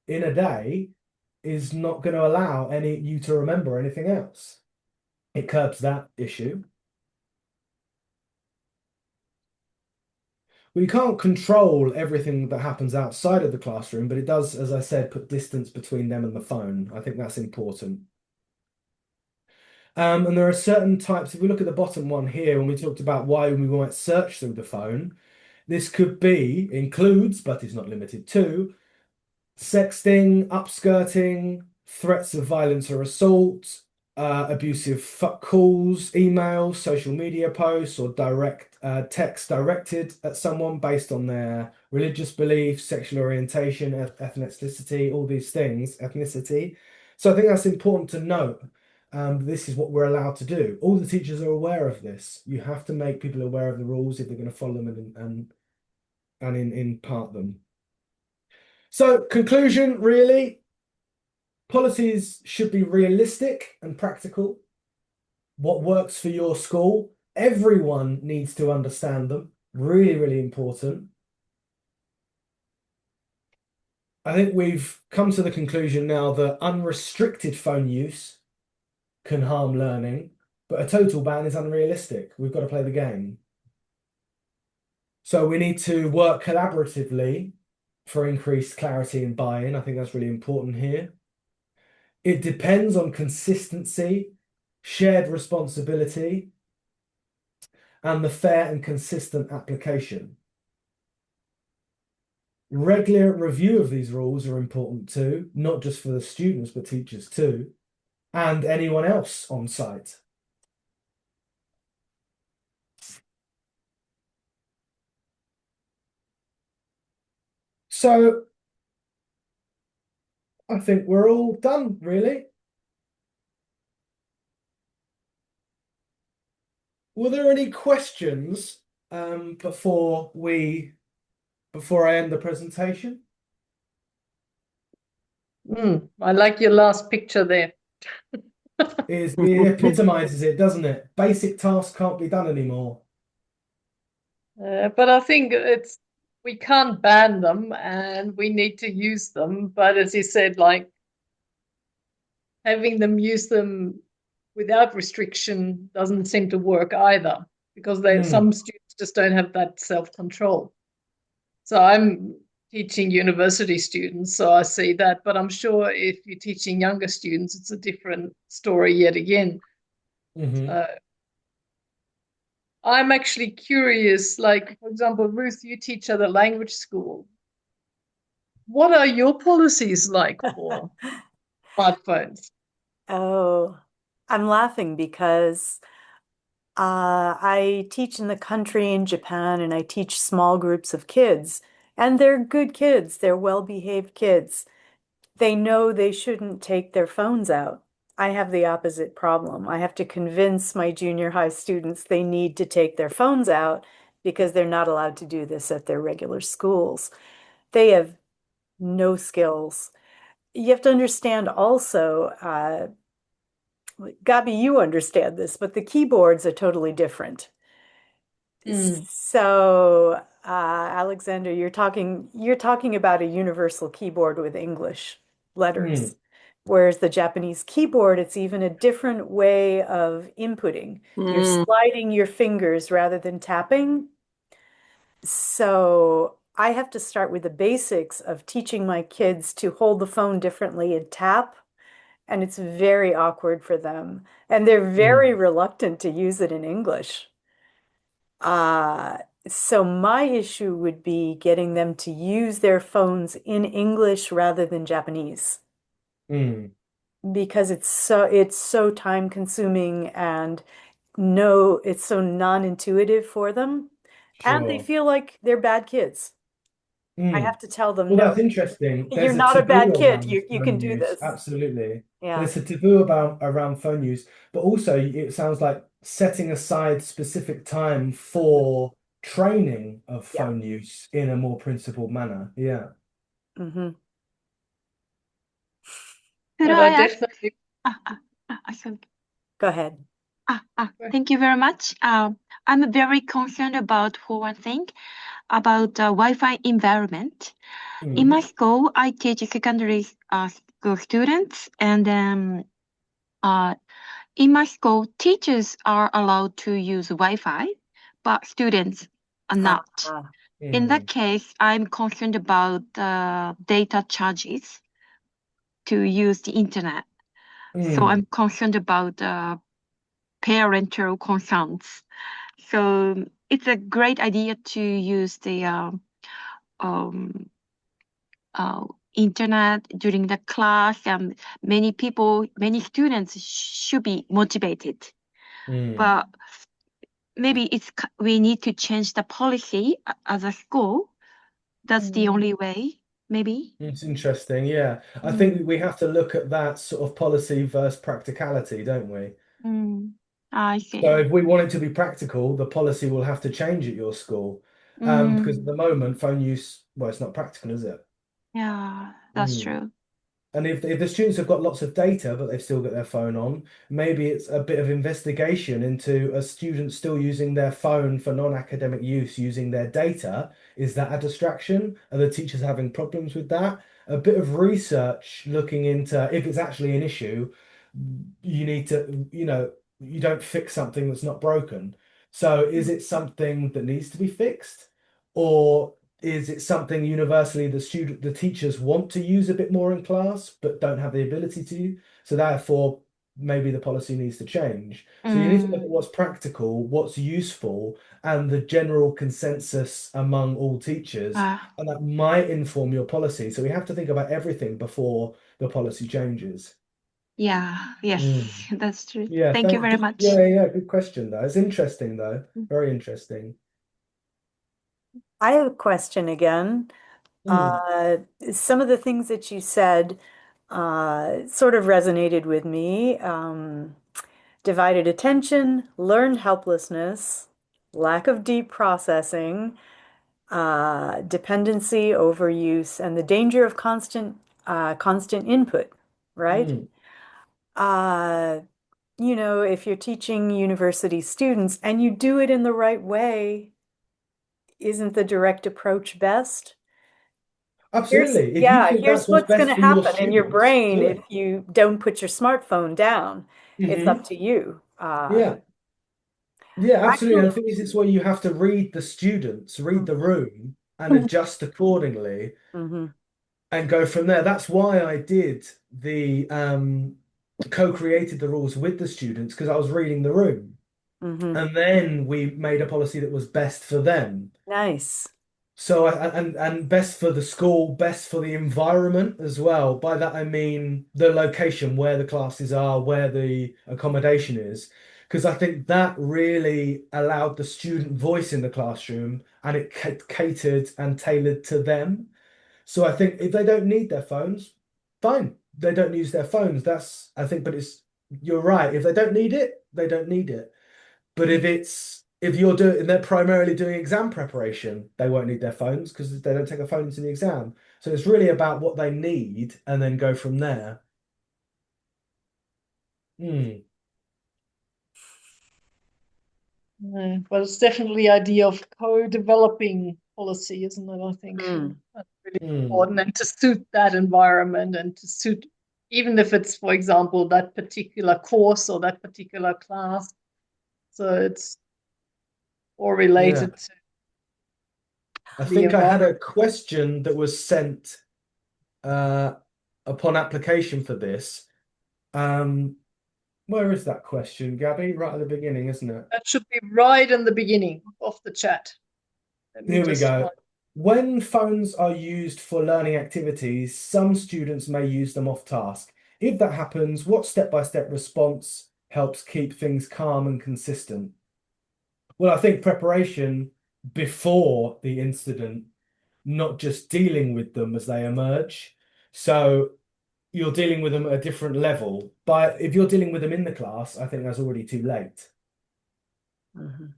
in a day is not going to allow you to remember anything else. It curbs that issue. We can't control everything that happens outside of the classroom, but it does, as I said, put distance between them and the phone. I think that's important. And there are certain types, if we look at the bottom one here, when we talked about why we might search through the phone, this includes, but is not limited to, sexting, upskirting, threats of violence or assault, abusive calls, emails, social media posts, or direct text directed at someone based on their religious beliefs, sexual orientation, ethnicity, all these things, ethnicity. So I think that's important to note. This is what we're allowed to do. All the teachers are aware of this. You have to make people aware of the rules if they're going to follow them and impart them. So conclusion, really, policies should be realistic and practical. What works for your school, everyone needs to understand them. Really, really important. I think we've come to the conclusion now that unrestricted phone use can harm learning, but a total ban is unrealistic. We've got to play the game. So we need to work collaboratively for increased clarity and buy-in. I think that's really important here. It depends on consistency, shared responsibility, and the fair and consistent application. Regular review of these rules are important too, not just for the students, but teachers too, and anyone else on site. So I think we're all done, really. Were there any questions before I end the presentation? I like your last picture there. It epitomizes it, doesn't it? Basic tasks can't be done anymore. But I think we can't ban them and we need to use them. But as you said, like having them use them without restriction doesn't seem to work either, because some students just don't have that self-control. So I'm teaching university students, so I see that, but I'm sure if you're teaching younger students, it's a different story yet again. I'm actually curious, like, for example, Ruth, you teach at a language school. What are your policies like for smartphones? Oh, I'm laughing because I teach in the country in Japan and I teach small groups of kids, and they're good kids, they're well-behaved kids. They know they shouldn't take their phones out. I have the opposite problem. I have to convince my junior high students they need to take their phones out because they're not allowed to do this at their regular schools. They have no skills. You have to understand also, Gabi, you understand this, but the keyboards are totally different. So, Alexander, you're talking about a universal keyboard with English letters, whereas the Japanese keyboard, it's even a different way of inputting. You're sliding your fingers rather than tapping. So I have to start with the basics of teaching my kids to hold the phone differently and tap, and it's very awkward for them. And they're very reluctant to use it in English. So my issue would be getting them to use their phones in English rather than Japanese, because it's so time consuming and no, it's so non-intuitive for them. And they Sure. feel like they're bad kids. I have to tell them, Well, no, that's interesting. you're There's a not a bad taboo kid. around You can phone do use. this. Absolutely. Yeah. There's a taboo around phone use, but also it sounds like setting aside specific time for training of Yeah. phone use in a more principled manner. Yeah. Mm-hmm. Could But I I ask? definitely, Go ahead. Thank you very much. I'm very concerned about, for one thing, about Wi-Fi environment. In my school, I teach secondary school students, and in my school, teachers are allowed to use Wi-Fi, but students are not. In that case, I'm concerned about data charges to use the internet. So I'm concerned about parental concerns. So it's a great idea to use the internet during the class, and many students should be motivated. But maybe we need to change the policy as a school. That's the only way, maybe. It's interesting. Yeah. I think we have to look at that sort of policy versus practicality, don't we? I see. So if we want it to be practical, the policy will have to change at your school. Because at the moment, phone use, well, it's not practical, is it? Yeah, that's true. And if the students have got lots of data, but they've still got their phone on, maybe it's a bit of investigation into a student still using their phone for non-academic use, using their data. Is that a distraction? Are the teachers having problems with that? A bit of research looking into if it's actually an issue. You need to, you don't fix something that's not broken. So is it something that needs to be fixed? Or is it something universally the teachers want to use a bit more in class, but don't have the ability to? So therefore, maybe the policy needs to change. So you need to look at what's practical, what's useful, and the general consensus among all teachers, and that might inform your policy. So we have to think about everything before the policy changes. Yeah, yes, that's true. Yeah, Thank you very much. Yeah, good question though. It's interesting though. Very interesting. I have a question again. Some of the things that you said sort of resonated with me. divided attention, learned helplessness, lack of deep processing, dependency, overuse, and the danger of constant input, right? If you're teaching university students and you do it in the right way, isn't the direct approach best? Absolutely. If you Yeah, think here's that's what's what's going best to for your happen in your students, brain do if it. you don't put your smartphone down. It's up to you. Yeah. Yeah, absolutely. And the Actually, thing is, it's where you have to read the students, read the room, and adjust accordingly mhm, and go from there. That's why I did the co-created the rules with the students, because I was reading the room. mhm. And then we made a policy that was best for them. Nice. So and best for the school, best for the environment as well. By that I mean the location where the classes are, where the accommodation is. Because I think that really allowed the student voice in the classroom and it catered and tailored to them. So I think if they don't need their phones, fine. They don't use their phones. I think, but you're right. If they don't need it, they don't need it. But if they're primarily doing exam preparation, they won't need their phones because they don't take a phone into the exam. So it's really about what they need and then go from there. Well, it's definitely the idea of co-developing policy, isn't it? I think that's really important, and to suit that environment and to suit, even if it's, for example, that particular course or that particular class. So it's all related to I the think I had environment. a question that was sent upon application for this. Where is that question, Gabby? Right at the beginning, isn't it? That should be right in the beginning of the chat. Here we go. When phones are used for learning activities, some students may use them off task. If that happens, what step-by-step response helps keep things calm and consistent? Well, I think preparation before the incident, not just dealing with them as they emerge. So you're dealing with them at a different level. But if you're dealing with them in the class, I think that's already too late.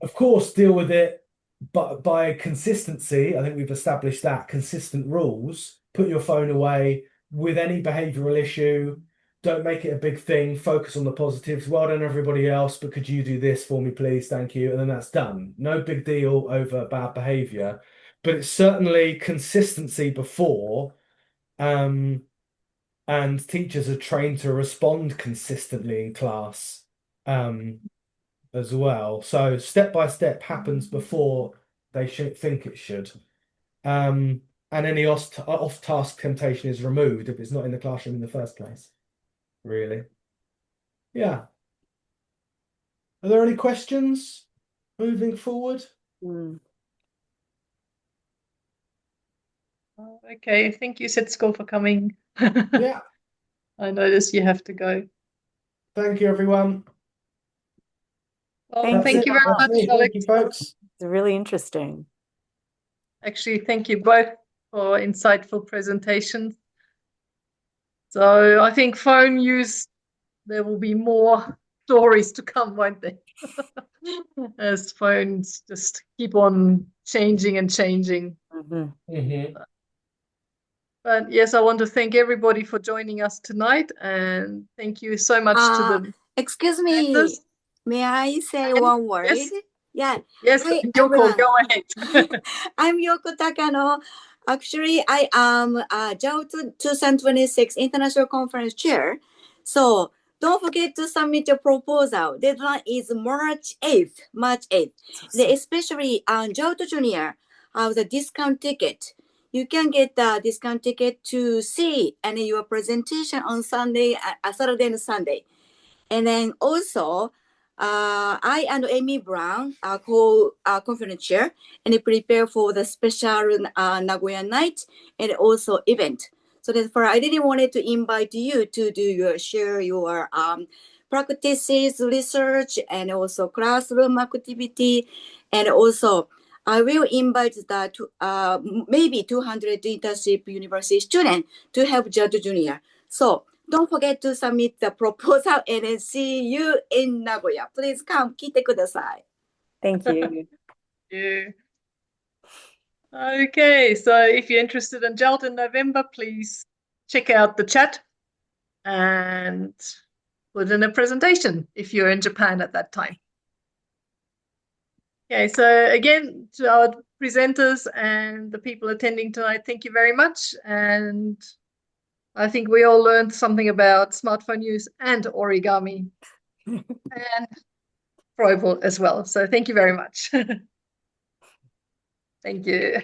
Of course, deal with it, but by consistency, I think we've established that consistent rules. Put your phone away with any behavioral issue. Don't make it a big thing. Focus on the positives. Well done, everybody else, but could you do this for me, please? Thank you. And then that's done. No big deal over bad behavior, but it's certainly consistency before. And teachers are trained to respond consistently in class. As well. So step by step happens before they should think it should. And any off-task temptation is removed if it's not in the classroom in the first place. Really. Yeah. Are there any questions moving forward? Okay, thank you, Setsuko, for coming. Yeah. I notice you have to go. Thank you, everyone. Well, thank you very much, Alex. Thank you, folks. It's really interesting. Actually, thank you both for insightful presentations. So I think phone use, there will be more stories to come, won't there? As phones just keep on changing and changing. But yes, I want to thank everybody for joining us tonight, and thank you so much to the excuse me, members. may I say one word? Yes. Yeah. Yes, Hi, Yoko, everyone. go ahead. I'm Yoko Takano. Actually, I am JAO 2026 International Conference Chair. So don't forget to submit your proposal. Deadline is March 8th. Especially JAO Junior have the discount ticket. You can get the discount ticket to see and your presentation on Saturday and Sunday. And then also, I and Amy Brown are conference chair and prepare for the special Nagoya night and also event. So therefore, I really wanted to invite you to share your practices, research, and also classroom activity. And also, I will invite maybe 200 internship university students to help Judge Junior. So don't forget to submit the proposal and then see you in Nagoya. Please come, 来てください. Thank you. Yeah. Okay, so if you're interested in GELT in November, please check out the chat and put in a presentation if you're in Japan at that time. Okay, so again, to our presenters and the people attending tonight, thank you very much. And I think we all learned something about smartphone use and origami and Froebel as well. So thank you very much. Thank you.